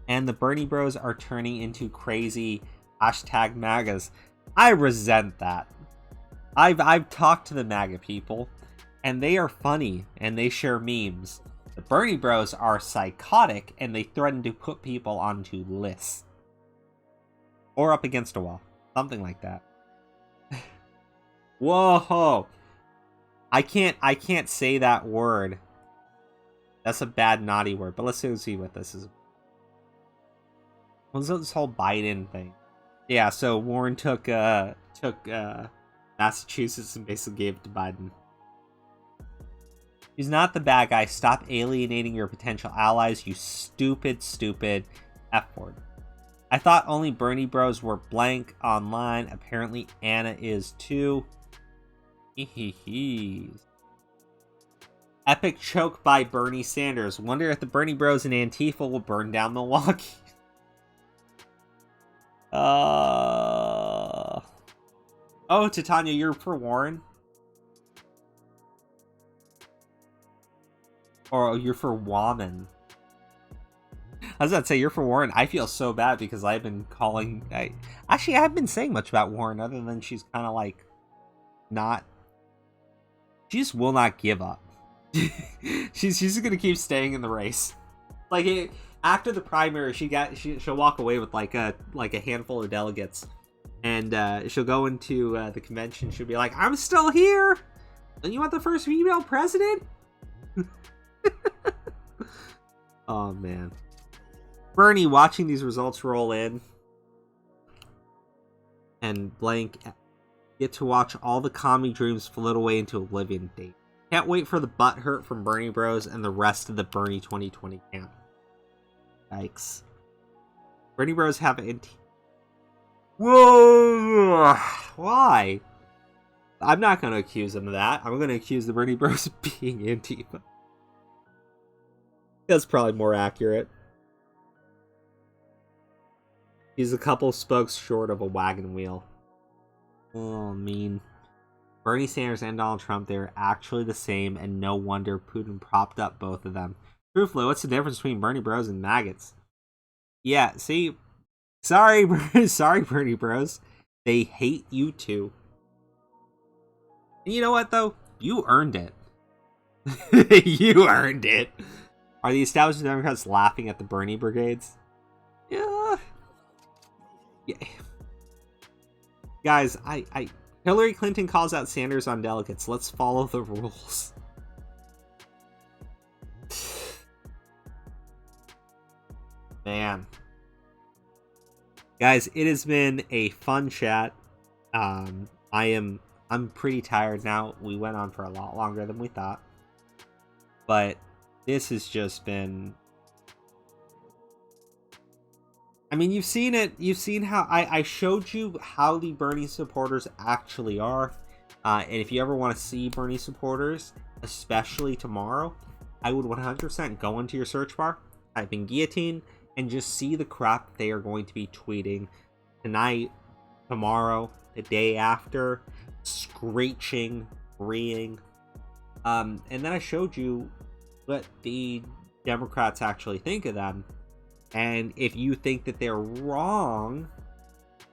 A: And the Bernie bros are turning into crazy hashtag MAGAs. I resent that. I've talked to the MAGA people, and they are funny, and they share memes. The Bernie bros are psychotic, and they threaten to put people onto lists. Or up against a wall. Something like that. Whoa! I can't say that word. That's a bad naughty word. But let's see what this is. What's this whole Biden thing? Yeah, so Warren took Massachusetts and basically gave it to Biden. He's not the bad guy. Stop alienating your potential allies, you stupid F-word. I thought only Bernie bros were blank online. Apparently Anna is too. Epic choke by Bernie Sanders. Wonder if the Bernie bros and Antifa will burn down Milwaukee. Oh, Titania, you're for Warren? Or you're for Woman? I was about to say, you're for Warren. I feel so bad because I've been calling... I haven't been saying much about Warren other than she's kind of like... not... She just will not give up. she's just going to keep staying in the race. Like, after the primary, she'll walk away with like a handful of delegates. And she'll go into the convention. She'll be like, I'm still here! Don't you want the first female president? Oh, man. Bernie, watching these results roll in. And blank Get to watch all the commie dreams float away into oblivion date. Can't wait for the butthurt from Bernie Bros and the rest of the Bernie 2020 camp. Yikes. Bernie Bros have Antifa. Whoa! Why? I'm not going to accuse them of that. I'm going to accuse the Bernie Bros of being Antifa. That's probably more accurate. He's a couple spokes short of a wagon wheel. Oh, mean. Bernie Sanders and Donald Trump, they're actually the same, and no wonder Putin propped up both of them. Truthfully, what's the difference between Bernie Bros and maggots? Yeah, see? Sorry, sorry, Bernie Bros. They hate you too. And you know what, though? You earned it. You earned it. Are the establishment Democrats laughing at the Bernie brigades? Yeah. Guys, Hillary Clinton calls out Sanders on delegates. Let's follow the rules. Man. Guys, it has been a fun chat. I'm pretty tired now. We went on for a lot longer than we thought. But this has just been... I mean, you've seen it. You've seen how I showed you how the Bernie supporters actually are. And if you ever want to see Bernie supporters, especially tomorrow, I would 100% go into your search bar, type in guillotine, and just see the crap they are going to be tweeting tonight, tomorrow, the day after, screeching, freeing. And then I showed you what the Democrats actually think of them. And if you think that they're wrong,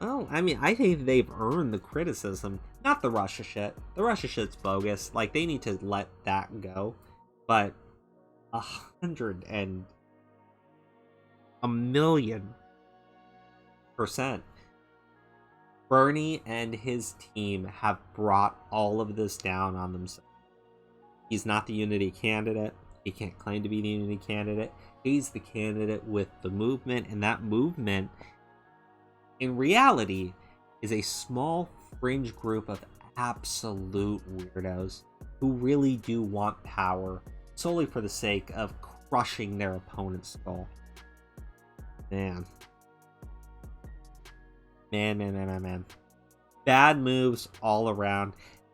A: well, I mean, I think they've earned the criticism. Not the Russia shit. The Russia shit's bogus. Like, they need to let that go. But 1,000,000%. Bernie and his team have brought all of this down on themselves. He's not the unity candidate. He can't claim to be the unity candidate. He's the candidate with the movement, and that movement, in reality, is a small fringe group of absolute weirdos who really do want power solely for the sake of crushing their opponent's skull. Man. Man. Bad moves all around.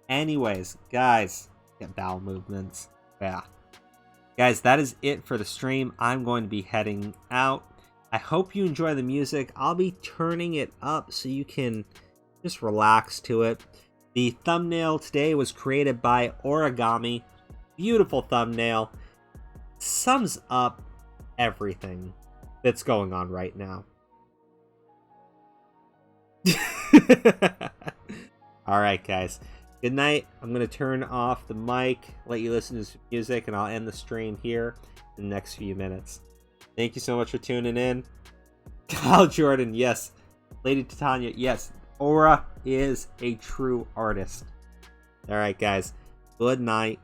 A: Anyways, guys, get bowel movements. Yeah. Guys, that is it for the stream. I'm going to be heading out. I hope you enjoy the music. I'll be turning it up so you can just relax to it. The thumbnail today was created by Origami. Beautiful thumbnail. Sums up everything that's going on right now. Alright, guys. Good night. I'm going to turn off the mic, let you listen to some music, and I'll end the stream here in the next few minutes. Thank you so much for tuning in. Kyle Jordan, yes. Lady Titania, yes. Aura is a true artist. Alright, guys. Good night.